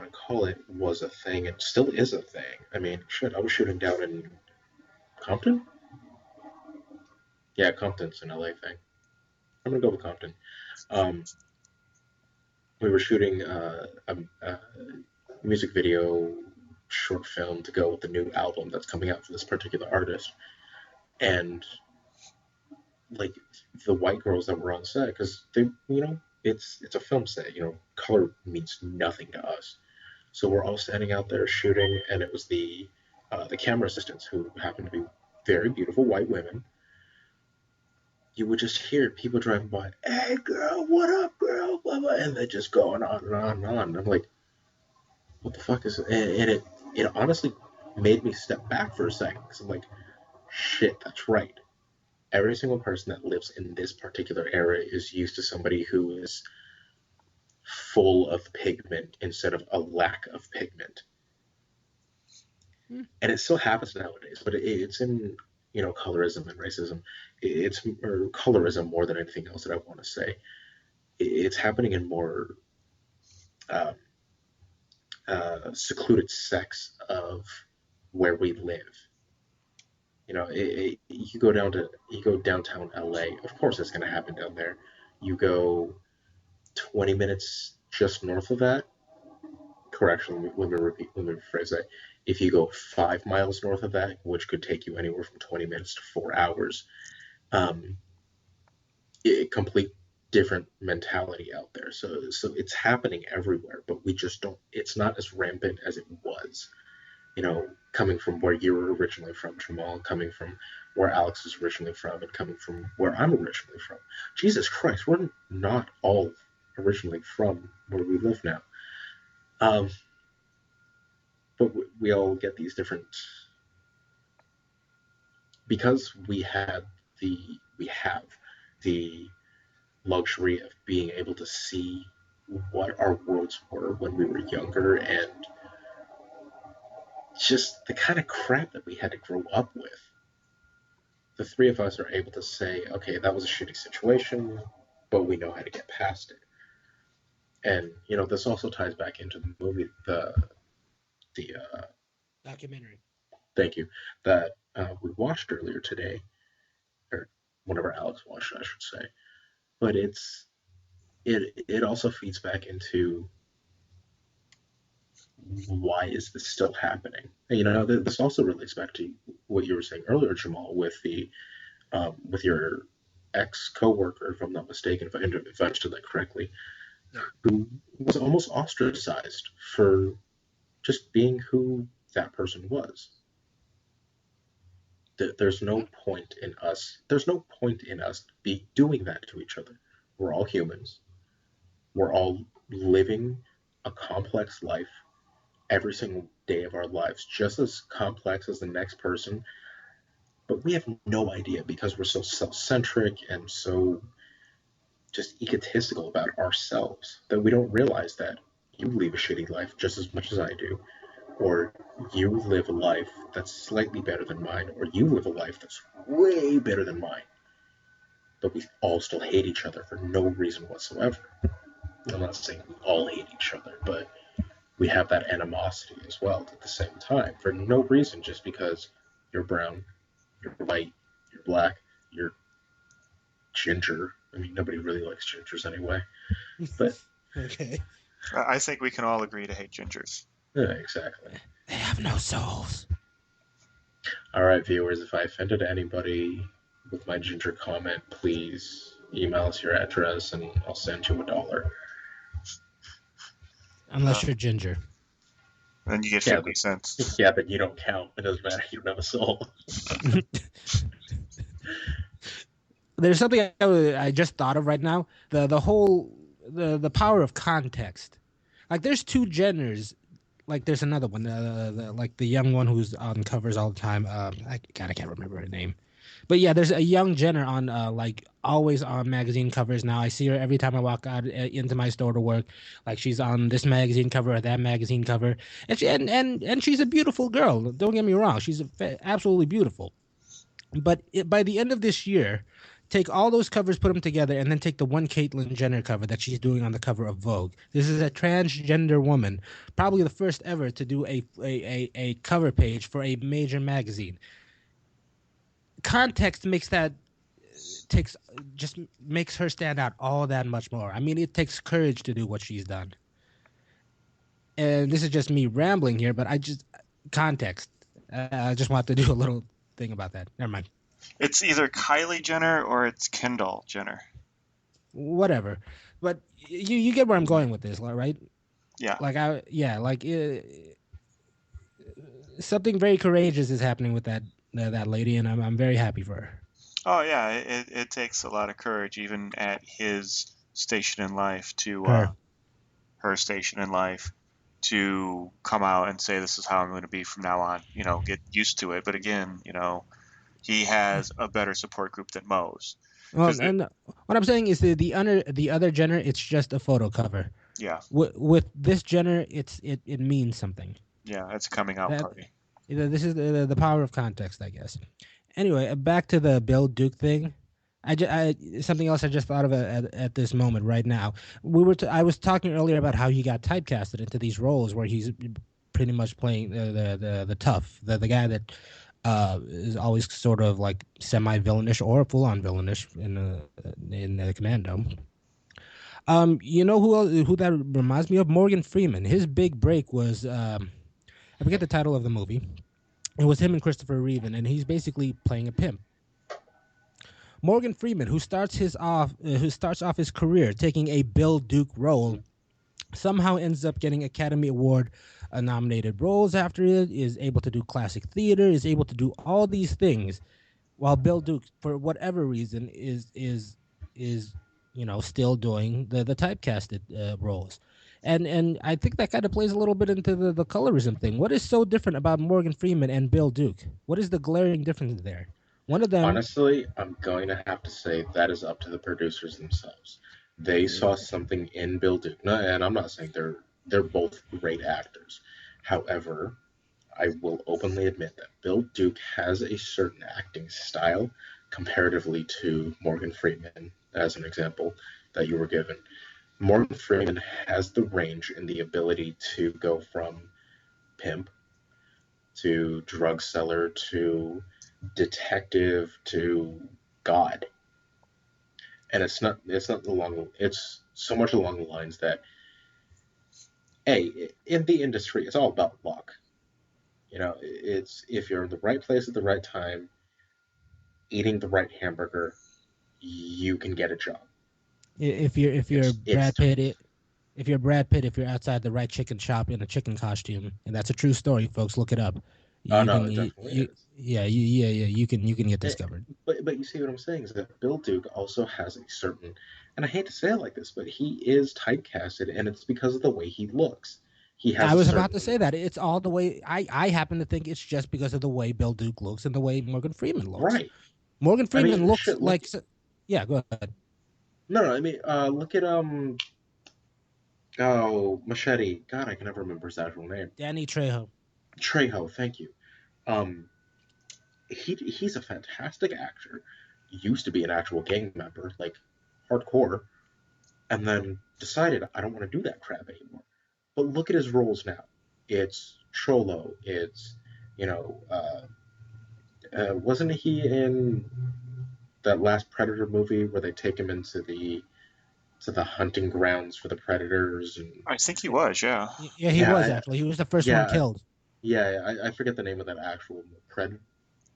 to call it, was a thing, it still is a thing. I mean, shit, I was shooting down in Compton? Yeah, Compton's an LA thing. I'm gonna go with Compton. Um, we were shooting a music video short film to go with the new album that's coming out for this particular artist. And like the white girls that were on set, because they, you know, it's a film set, you know, color means nothing to us. So we're all standing out there shooting, and it was the camera assistants who happened to be very beautiful white women. You would just hear people driving by, "Hey girl, what up, girl?" Blah blah, and they're just going on and on and on. And I'm like, what the fuck is? And it honestly made me step back for a second because I'm like, shit, that's right. Every single person that lives in this particular era is used to somebody who is full of pigment instead of a lack of pigment. And it still happens nowadays, but it's in, colorism and racism. It's or colorism more than anything else that I want to say. It's happening in more um, secluded sects of where we live. You go downtown LA. Of course, it's going to happen down there. You go 20 minutes just north of that. Correction, let me rephrase that. If you go 5 miles north of that, which could take you anywhere from 20 minutes to 4 hours, um, complete different mentality out there. So it's happening everywhere, but we just don't. It's not as rampant as it was. Coming from where you were originally from, Jamal, coming from where Alex is originally from, and coming from where I'm originally from. Jesus Christ, we're not all originally from where we live now. But we all get these different, because we have the luxury of being able to see what our worlds were when we were younger, and just the kind of crap that we had to grow up with. The three of us are able to say, okay, that was a shitty situation, but we know how to get past it. And this also ties back into the movie, the documentary. Thank you. That we watched earlier today, or whenever Alex watched, I should say. But it also feeds back into why is this still happening? This also relates back to what you were saying earlier, Jamal, with with your ex coworker, if I'm not mistaken, if I understood that correctly, who was almost ostracized for just being who that person was. There's no point in us. There's no point in us be doing that to each other. We're all humans. We're all living a complex life every single day of our lives, just as complex as the next person. But we have no idea, because we're so self-centric and so just egotistical about ourselves, that we don't realize that you live a shitty life just as much as I do, or you live a life that's slightly better than mine, or you live a life that's way better than mine. But we all still hate each other for no reason whatsoever. I'm not saying we all hate each other, but we have that animosity as well at the same time for no reason, just because you're brown, you're white, you're black, you're ginger. I mean, nobody really likes gingers anyway. But okay. I think we can all agree to hate gingers. Yeah, exactly. They have no souls. All right, viewers, if I offended anybody with my ginger comment, please email us your address and I'll send you $1. Unless you're ginger. Then you get 50 cents. Yeah, but you don't count. It doesn't matter. You don't have a soul. There's something I just thought of right now. The power of context. Like, there's two Jenners. Like, there's another one, like the young one who's on covers all the time. I can't remember her name. But yeah, there's a young Jenner on like always on magazine covers now. I see her every time I walk out into my store to work. Like, she's on this magazine cover or that magazine cover, and she's a beautiful girl. Don't get me wrong, she's absolutely beautiful. But by the end of this year, take all those covers, put them together, and then take the one Caitlyn Jenner cover that she's doing on the cover of Vogue. This is a transgender woman, probably the first ever to do a cover page for a major magazine. Context makes her stand out all that much more. I mean, it takes courage to do what she's done. And this is just me rambling here, but context. I just want to do a little thing about that. Never mind. It's either Kylie Jenner or it's Kendall Jenner. Whatever, but you get where I'm going with this, right? Yeah. Something very courageous is happening with that lady, and I'm very happy for her. Oh yeah, it takes a lot of courage, even at his station in life, to her station in life, to come out and say, this is how I'm going to be from now on. Get used to it. But again, he has a better support group than most. Well, and what I'm saying is the other Jenner, it's just a photo cover. Yeah. With this Jenner, it means something. Yeah, it's a coming out party. This is the power of context, I guess. Anyway, back to the Bill Duke thing. Something else I just thought of at this moment right now. I was talking earlier about how he got typecasted into these roles where he's pretty much playing the tough, the guy that is always sort of like semi-villainish or full-on villainish in the Commando. You know who that reminds me of? Morgan Freeman. His big break was I forget the title of the movie. It was him and Christopher Reeve, and he's basically playing a pimp. Morgan Freeman, who starts off his career taking a Bill Duke role, somehow ends up getting Academy Award nominated roles after it, is able to do classic theater, is able to do all these things, while Bill Duke, for whatever reason, is still doing the typecasted roles. And I think that kind of plays a little bit into the colorism thing. What is so different about Morgan Freeman and Bill Duke? What is the glaring difference there? One of them... Honestly, I'm going to have to say that is up to the producers themselves. They saw something in Bill Duke, and I'm not saying they're both great actors. However, I will openly admit that Bill Duke has a certain acting style comparatively to Morgan Freeman, as an example that you were given. Morgan Freeman has the range and the ability to go from pimp to drug seller to detective to God. And it's so much along the lines that in the industry it's all about luck. It's if you're in the right place at the right time, eating the right hamburger, you can get a job. If you're Brad Pitt, if you're outside the right chicken shop in a chicken costume, and that's a true story, folks, look it up. It definitely is. Yeah, you can get discovered. But you see what I'm saying is that Bill Duke also has a certain, and I hate to say it like this, but he is typecasted, and it's because of the way he looks. I was about to say that it's all the way. I happen to think it's just because of the way Bill Duke looks and the way Morgan Freeman looks. Right. Morgan Freeman looks like. Yeah, go ahead. No, I mean, look at Machete. God, I can never remember his actual name. Danny Trejo. Trejo, thank you. He's a fantastic actor. Used to be an actual gang member, like hardcore, and then decided I don't want to do that crap anymore. But look at his roles now. It's Cholo. It's wasn't he in that last Predator movie where they take him into the hunting grounds for the predators? And I think he was, yeah. Yeah, he was actually. He was the first one killed. Yeah, I forget the name of that actual Predator.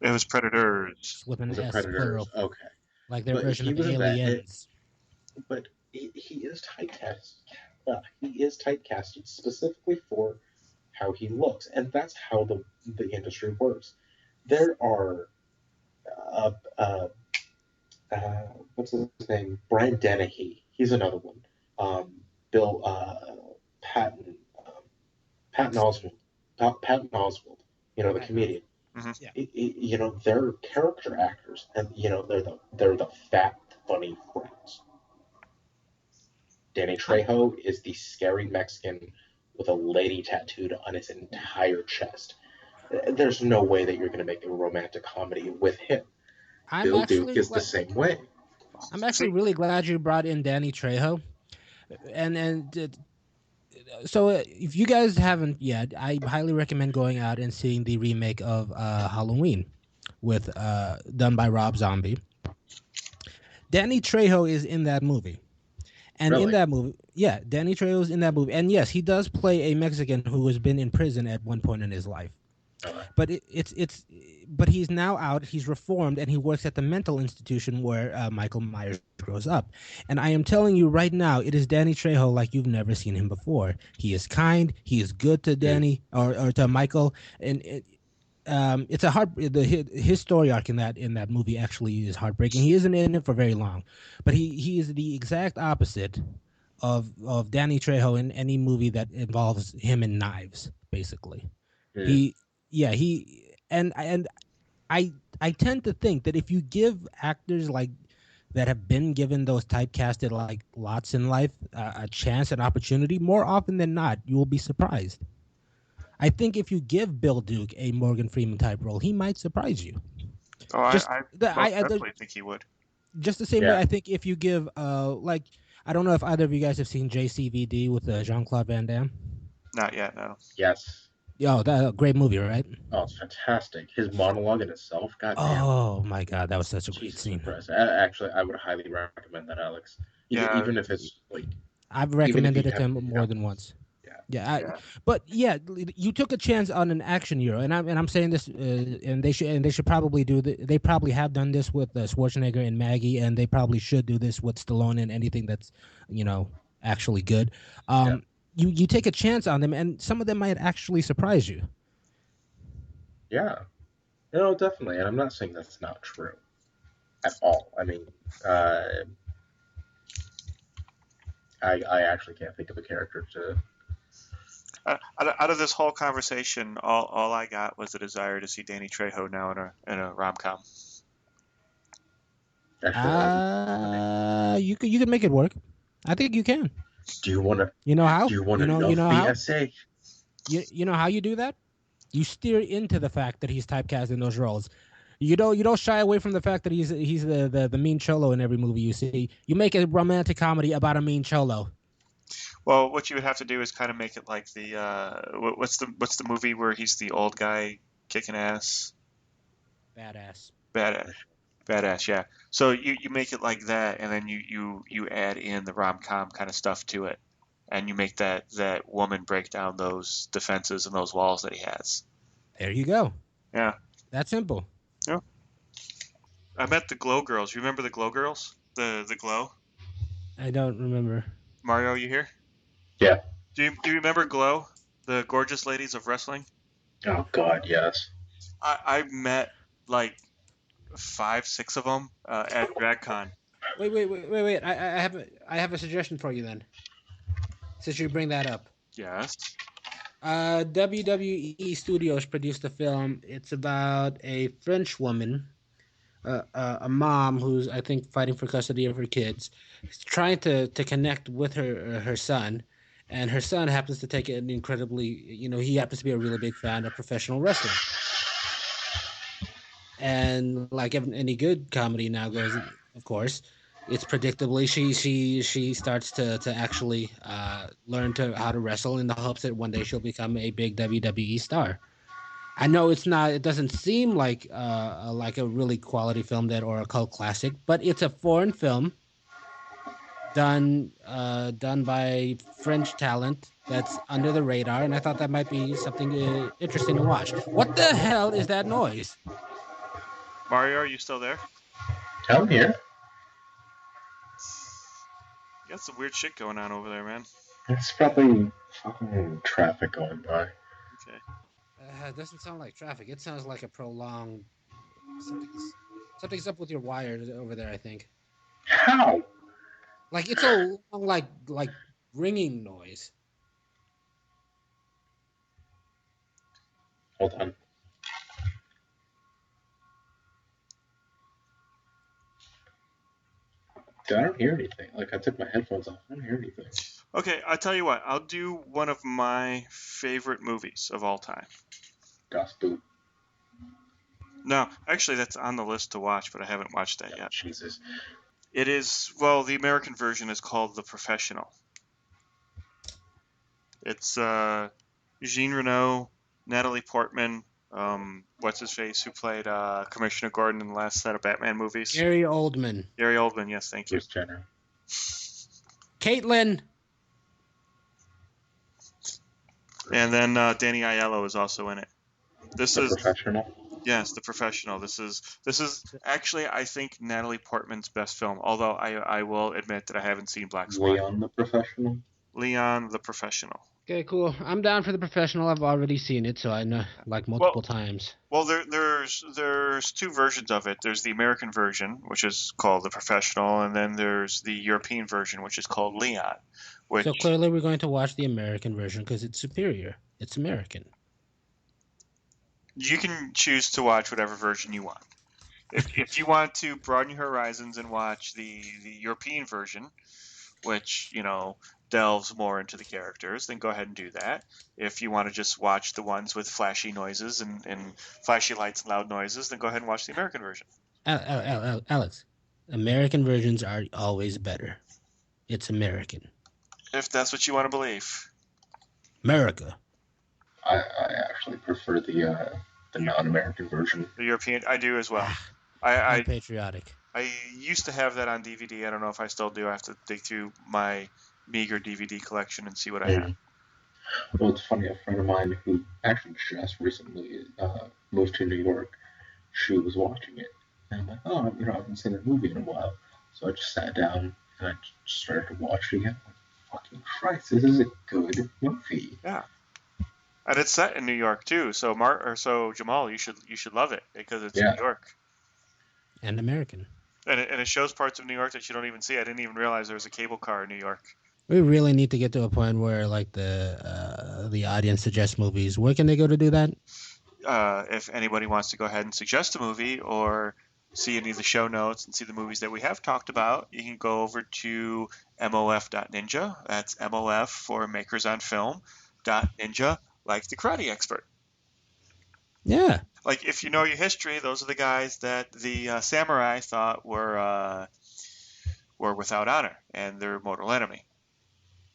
It was Predators. With an S, Predators. plural. Okay. Like their version of Aliens. But he is typecast. He is typecasted specifically for how he looks, and that's how the industry works. There are what's his name? Brian Dennehy. He's another one. Bill Patton Oswalt. Patton Oswalt. The comedian. Mm-hmm. They're character actors, and they're the fat, funny friends. Danny Trejo is the scary Mexican with a lady tattooed on his entire chest. There's no way that you're going to make a romantic comedy with him. Bill Duke is the same way. I'm actually really glad you brought in Danny Trejo, so if you guys haven't yet, I highly recommend going out and seeing the remake of Halloween, with done by Rob Zombie. Danny Trejo is in that movie. And in that movie, Danny Trejo is in that movie. And yes, he does play a Mexican who has been in prison at one point in his life. But but he's now out, he's reformed, and he works at the mental institution where Michael Myers grows up. And I am telling you right now, it is Danny Trejo like you've never seen him before. He is kind, he is good to Danny or to Michael, and it's his story arc in that movie actually is heartbreaking. He isn't in it for very long, but he is the exact opposite of Danny Trejo in any movie that involves him and knives, basically. And I tend to think that if you give actors like that have been given those typecasted like lots in life a chance, an opportunity, more often than not, you will be surprised. I think if you give Bill Duke a Morgan Freeman type role, he might surprise you. Oh, I most definitely think he would. Just the same way I think if you give like I don't know if either of you guys have seen JCVD with Jean-Claude Van Damme. Not yet, no. Yes. Yo, that great movie, right? Oh, it's fantastic. His monologue in itself, goddamn. Oh my god, that was such a great Jesus scene. Christ. Actually, I would highly recommend that, Alex. Even if it's like, I've recommended it to him more than once. But you took a chance on an action hero, and I'm saying this, and they should probably do they probably have done this with Schwarzenegger and Maggie, and they probably should do this with Stallone and anything that's actually good. You take a chance on them, and some of them might actually surprise you. Yeah, definitely, and I'm not saying that's not true at all. I mean, I actually can't think of a character to. Out of this whole conversation, all I got was the desire to see Danny Trejo now in a rom-com. You could make it work. I think you can. Do you want to? You know how? Do you want enough BSA? You know how you do that? You steer into the fact that he's typecast in those roles. You don't shy away from the fact that he's the mean cholo in every movie you see. You make a romantic comedy about a mean cholo. Well, what you would have to do is kind of make it like the what's the movie where he's the old guy kicking ass? Badass. Yeah. So you make it like that, and then you add in the rom-com kind of stuff to it, and you make that woman break down those defenses and those walls that he has. There you go. Yeah. That's simple. Yeah. I met the Glow Girls. You remember the Glow Girls? The Glow? I don't remember. Mario, you here? Yeah. Do you remember Glow? The gorgeous ladies of wrestling? Oh God, yes. I met like 5-6 of them at DragCon. Wait. I have a suggestion for you then. Since you bring that up. Yes. WWE Studios produced a film. It's about a French woman, a mom who's I think fighting for custody of her kids, trying to connect with her son, and her son happens to take an incredibly he happens to be a really big fan of professional wrestling. And like any good comedy now goes, of course, it's predictably she starts to actually learn how to wrestle in the hopes that one day she'll become a big WWE star. I know it doesn't seem like a really quality film or a cult classic, but it's a foreign film done by French talent that's under the radar, and I thought that might be something interesting to watch. What the hell is that noise? Mario, are you still there? I'm here. You got some weird shit going on over there, man. It's probably fucking traffic going by. Okay. It doesn't sound like traffic. It sounds like a prolonged something's up with your wires over there, I think. How? Like it's a long, like ringing noise. Hold on. I don't hear anything. Like I took my headphones off. I don't hear anything. Okay, I'll tell you what. I'll do one of my favorite movies of all time. Gospel. No, actually, that's on the list to watch, but I haven't watched that yet. Jesus. It is, well, the American version is called The Professional. It's Jean Reno, Natalie Portman, what's his face, who played Commissioner Gordon in the last set of Batman movies? Gary Oldman. Gary Oldman, yes, thank you. Bruce Jenner. Caitlyn. And then Danny Aiello is also in it. Professional? Yes, The Professional. This is actually, I think, Natalie Portman's best film, although I will admit that I haven't seen Black Swan. Leon the Professional? Leon the Professional. Okay, cool. I'm down for The Professional. I've already seen it, so I know multiple times. Well, there's two versions of it. There's the American version, which is called The Professional, and then there's the European version, which is called Leon. So clearly we're going to watch the American version because it's superior. It's American. You can choose to watch whatever version you want. If you want to broaden your horizons and watch the European version, which, delves more into the characters, then go ahead and do that. If you want to just watch the ones with flashy noises and flashy lights and loud noises, then go ahead and watch the American version. Alex, American versions are always better. It's American. If that's what you want to believe. America. I actually prefer the non-American version. The European, I do as well. I'm patriotic. I used to have that on DVD. I don't know if I still do. I have to dig through my meager DVD collection and see what I have. Well, it's funny. A friend of mine who actually just recently moved to New York, she was watching it, and I'm like, oh, I haven't seen that movie in a while. So I just sat down and I just started to watch it again. Like, fucking Christ, this is a good movie. Yeah. And it's set in New York too, so Jamal, you should love it because it's New York and American, and it shows parts of New York that you don't even see. I didn't even realize there was a cable car in New York. We really need to get to a point where, like, the audience suggests movies. Where can they go to do that? If anybody wants to go ahead and suggest a movie or see any of the show notes and see the movies that we have talked about, you can go over to mof.ninja. That's MOF for Makers on Film .ninja, like the karate expert. Yeah. Like, if you know your history, those are the guys that the samurai thought were without honor and their mortal enemy.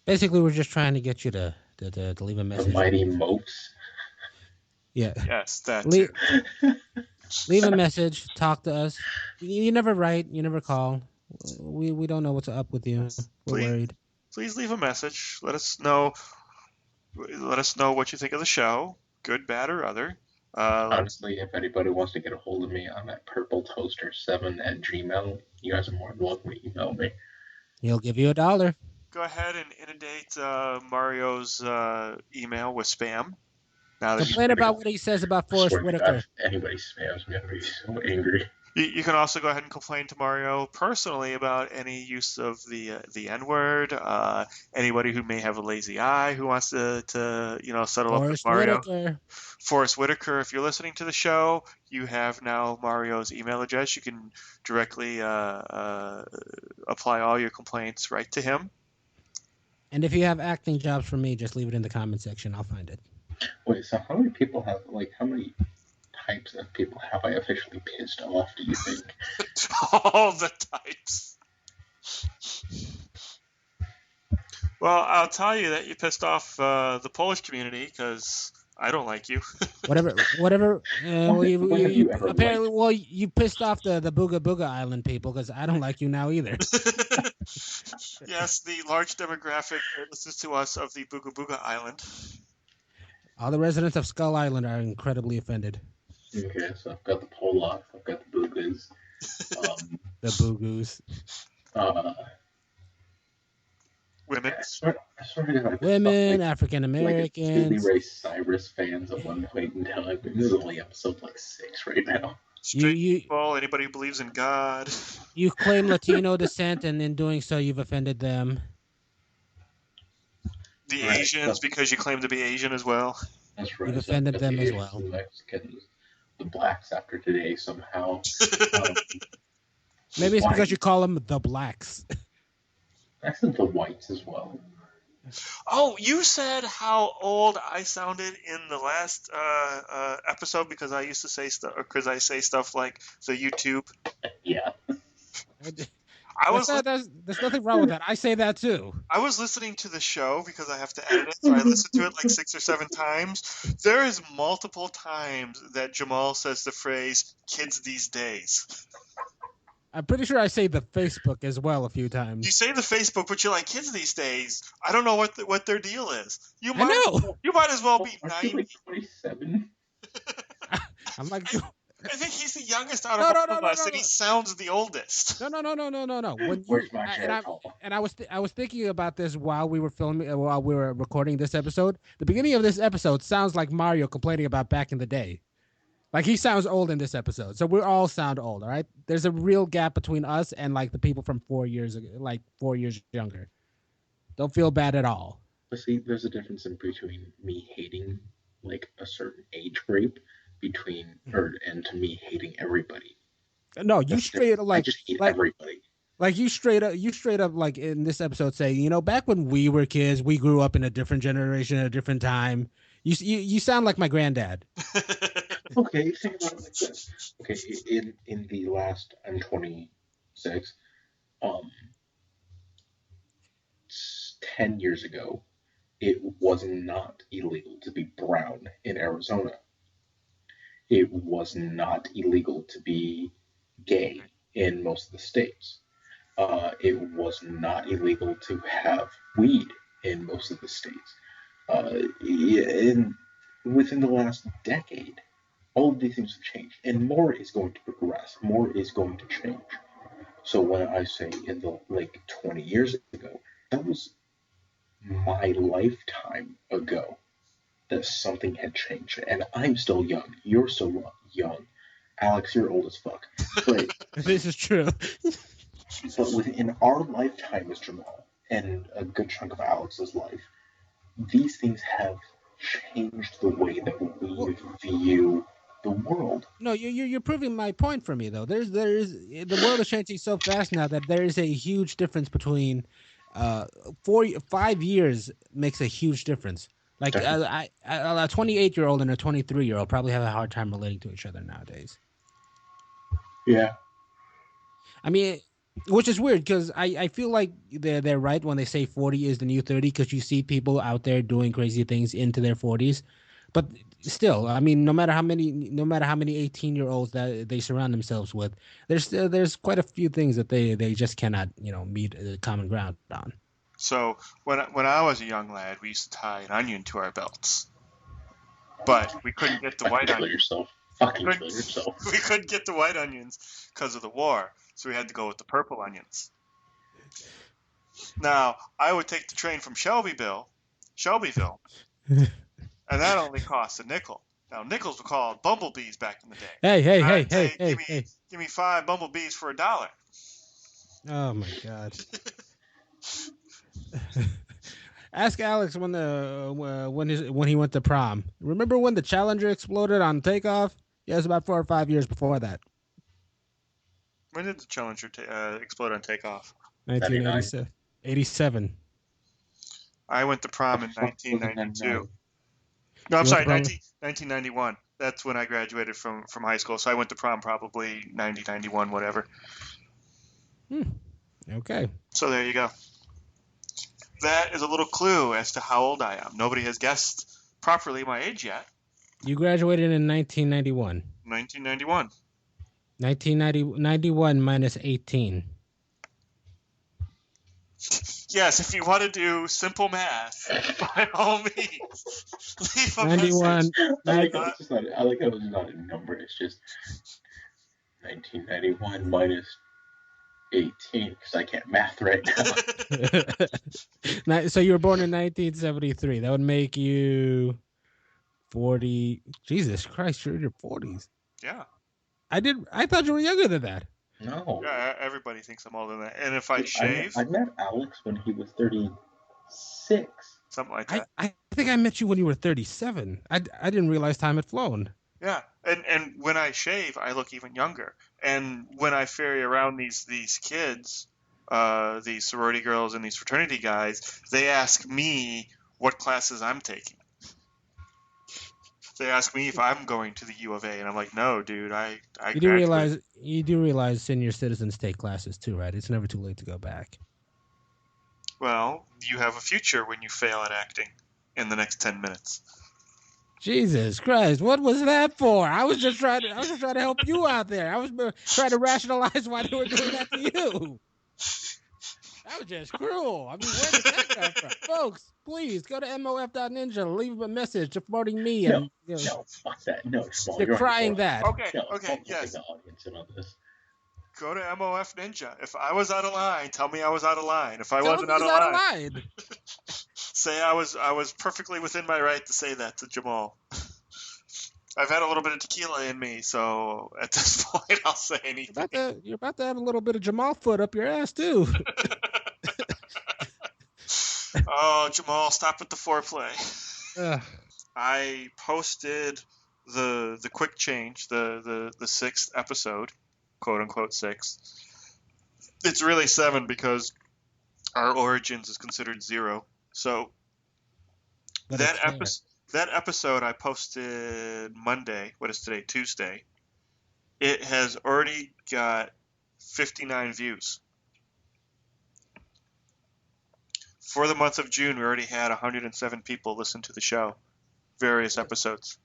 Basically, we're just trying to get you to leave a message. The mighty moats. Yeah. Yes, that leave a message. Talk to us. You never write. You never call. We don't know what's up with you. We're worried. Please leave a message. Let us know what you think of the show, good, bad, or other. Honestly, if anybody wants to get a hold of me, I'm at purpletoaster7@gmail. You guys are more than welcome to email me. He'll give you $1. Go ahead and inundate Mario's email with spam. Now complain about what he says about Forrest Whitaker. If anybody spams me, I'm going to be so angry. You can also go ahead and complain to Mario personally about any use of the N-word. Anybody who may have a lazy eye who wants to settle up with Mario. Forrest Whitaker, if you're listening to the show, you have now Mario's email address. You can directly apply all your complaints right to him. And if you have acting jobs for me, just leave it in the comment section. I'll find it. Wait, so how many people have, how many types of people have I officially pissed off, do you think? All the types. Well, I'll tell you that you pissed off the Polish community because I don't like you. whatever. You pissed off the Booga Booga Island people because I don't like you now either. Yes, the large demographic that listens to us of the Booga Booga Island. All the residents of Skull Island are incredibly offended. Okay, so I've got the Polacks, I've got the Boogas. The Boogoos. Women. Women, African Americans. Ray Cyrus fans at one point in time. This is only episode 6 right now. Straight people, anybody who believes in God. You claim Latino descent, and in doing so, you've offended them. The Asians, because you claim to be Asian as well. That's right. You've offended them as well. The Mexicans, the blacks after today somehow. Maybe it's because you call them the blacks. I said the whites as well. Oh, you said how old I sounded in the last episode because I used to say stuff, because I say stuff like the YouTube. Yeah. There's nothing wrong with that. I say that too. I was listening to the show because I have to edit it, so I listened to it 6 or 7 times. There is multiple times that Jamal says the phrase "kids these days." I'm pretty sure I say the Facebook as well a few times. You say the Facebook, but you're like, kids these days. I don't know what their deal is. You might as well be 90. Like 27. I'm like. I think he's the youngest out of all of us, and he sounds the oldest. No. Where's my hair? I was thinking about this while we were recording this episode. The beginning of this episode sounds like Mario complaining about back in the day. Like, he sounds old in this episode, so we all sound old. All right, there's a real gap between us and the people from 4 years ago, 4 years younger. Don't feel bad at all. But see, there's a difference in between me hating a certain age group between her and to me hating everybody. No, you straight up I just hate everybody. Like you straight up like in this episode say, back when we were kids, we grew up in a different generation at a different time. You sound like my granddad. Okay, think about it like this. Okay, in the last, I'm 26. 10 years ago, it was not illegal to be brown in Arizona. It was not illegal to be gay in most of the states. It was not illegal to have weed in most of the states. Within the last decade, all of these things have changed, and more is going to progress. More is going to change. So when I say in the 20 years ago, that was my lifetime ago that something had changed. And I'm still young. You're still young. Alex, you're old as fuck. But this is true. But within our lifetime as Jamal, and a good chunk of Alex's life, these things have changed the way that we view the world. No, you're proving my point for me though. There is the world is changing so fast now that there is a huge difference between 5 years makes a huge difference. Like a 28-year-old and a 23-year-old probably have a hard time relating to each other nowadays. Yeah. I mean, which is weird because I feel like they're right when they say 40 is the new 30 because you see people out there doing crazy things into their 40s. But still, I mean, no matter how many 18-year-olds that they surround themselves with, there's quite a few things that they just cannot meet a common ground on. So when I was a young lad, we used to tie an onion to our belts, but we couldn't get the white onions. Fucking kill yourself. We couldn't get the white onions because of the war, so we had to go with the purple onions. Now I would take the train from Shelbyville, and that only cost a nickel. Now nickels were called bumblebees back in the day. Hey! Give me 5 bumblebees for $1. Oh my God. Ask Alex when he went to prom. Remember when the Challenger exploded on takeoff? Yeah, it was about 4 or 5 years before that. When did the Challenger explode on takeoff? 1987. I went to prom in 1992. No, I'm sorry, 1991. That's when I graduated from high school. So I went to prom probably 90, 91, whatever. Okay. So there you go. That is a little clue as to how old I am. Nobody has guessed properly my age yet. You graduated in 1991. 1991. 1991 minus 18. Yes, if you want to do simple math, by all means, leave a 91. message. I like how it's not a number. It's just 1991 minus 18 because I can't math right now. So you were born in 1973. That would make you 40. Jesus Christ, you're in your 40s. Yeah. I thought you were younger than that. No. Yeah, everybody thinks I'm older than that. And if I shave... I met Alex when he was 36. Something like that. I think I met you when you were 37. I didn't realize time had flown. Yeah, and when I shave, I look even younger. And when I ferry around these kids, these sorority girls and these fraternity guys, they ask me what classes I'm taking. They ask me if I'm going to the U of A, and I'm like, no, dude, I you do realize senior citizens take classes too, right? It's never too late to go back. Well, you have a future when you fail at acting in the next 10 minutes. Jesus Christ, what was that for? I was just trying to help you out there. I was trying to rationalize why they were doing that to you. That was just cruel. I mean, where did that come from? Folks, please go to mof.ninja, leave a message supporting me. No, fuck that. No, Small, they're crying that. Okay, yes. The audience in on this. Go to MOF Ninja. If I was out of line, tell me I was out of line. If I wasn't out of line, say I was perfectly within my right to say that to Jamal. I've had a little bit of tequila in me, so at this point I'll say anything. You're about to have a little bit of Jamal foot up your ass too. Oh, Jamal, stop with the foreplay. I posted the quick change, the sixth episode, quote unquote sixth. It's really 7 because our origins is considered 0. So But that episode I posted Monday. What is today? Tuesday. It has already got 59 views. For the month of June, we already had 107 people listen to the show, various episodes.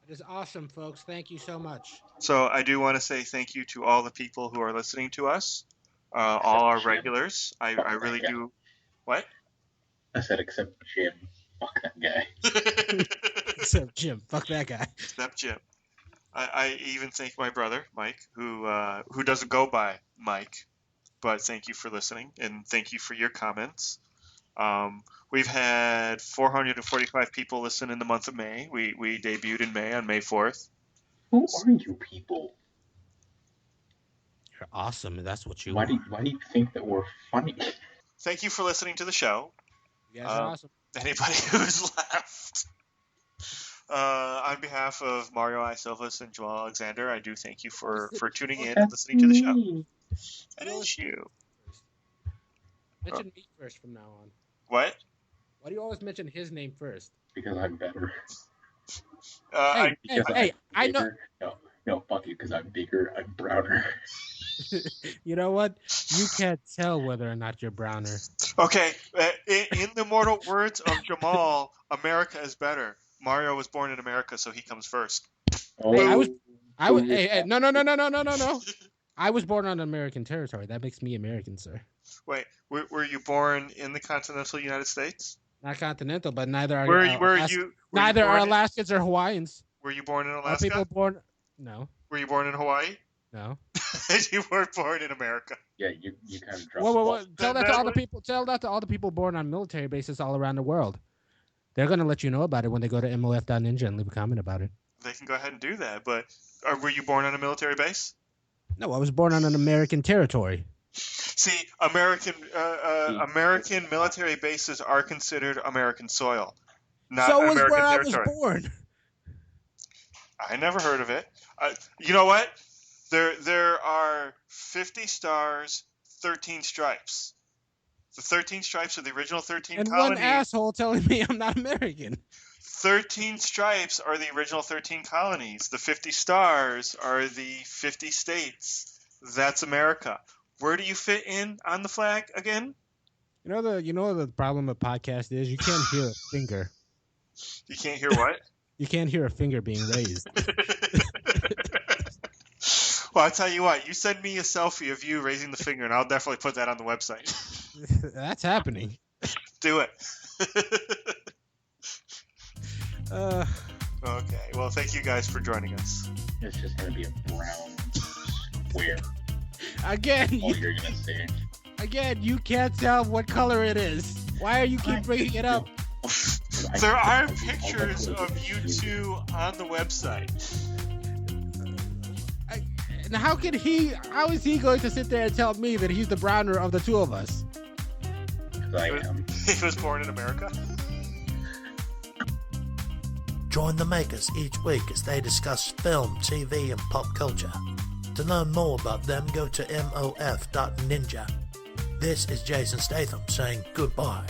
It is awesome, folks. Thank you so much. So I do want to say thank you to all the people who are listening to us, all our regulars. I really do. What? I said except Jim. Fuck that guy. Except Jim. Fuck that guy. Except Jim. I even thank my brother, Mike, who doesn't go by Mike, but thank you for listening, and thank you for your comments. We've had 445 people listen in the month of May. We debuted in May on May 4th. Who are you people? You're awesome. That's what you Why are. do you think that we're funny? Thank you for listening to the show. You guys are awesome. Anybody who's left. On behalf of Mario I. Silvas and Joel Alexander, I do thank you for tuning in and listening to the show. That is you. Mention me first from now on. What? Why do you always mention his name first? Because I'm better. I know. No, fuck you, because I'm bigger, I'm browner. You know what? You can't tell whether or not you're browner. Okay, in the immortal words of Jamal, America is better. Mario was born in America, so he comes first. Oh, No. I was born on American territory. That makes me American, sir. Wait, were you born in the continental United States? Not continental, but neither are neither are Alaskans or Hawaiians. Were you born in Alaska? Are people born? No. Were you born in Hawaii? No. You weren't born in America. Yeah, you kind of dropped. Whoa. Tell that to all the people. Tell that to all the people born on military bases all around the world. They're gonna let you know about it when they go to mof.ninja and leave a comment about it. They can go ahead and do that, but were you born on a military base? No, I was born on an American territory. See, American military bases are considered American soil, not so American was where territory. I was born. I never heard of it. You know what? There are 50 stars, 13 stripes. The 13 stripes are the original 13 and colonies. One asshole telling me I'm not American. 13 stripes are the original 13 colonies. The 50 stars are the 50 states. That's America. Where do you fit in on the flag again? You know the problem with podcast is you can't hear a finger. You can't hear what? You can't hear a finger being raised. Well, I'll tell you what. You send me a selfie of you raising the finger, and I'll definitely put that on the website. That's happening. Do it. Okay. Well, thank you guys for joining us. It's just going to be a brown square. Again, You're going to say. Again, you can't tell what color it is. Why are you keep bringing it up? There are pictures of you two on the website. And how is he going to sit there and tell me that he's the browner of the two of us? I am. He was born in America. Join the Makers each week as they discuss film, TV, and pop culture. To learn more about them, go to mof.ninja. This is Jason Statham saying goodbye.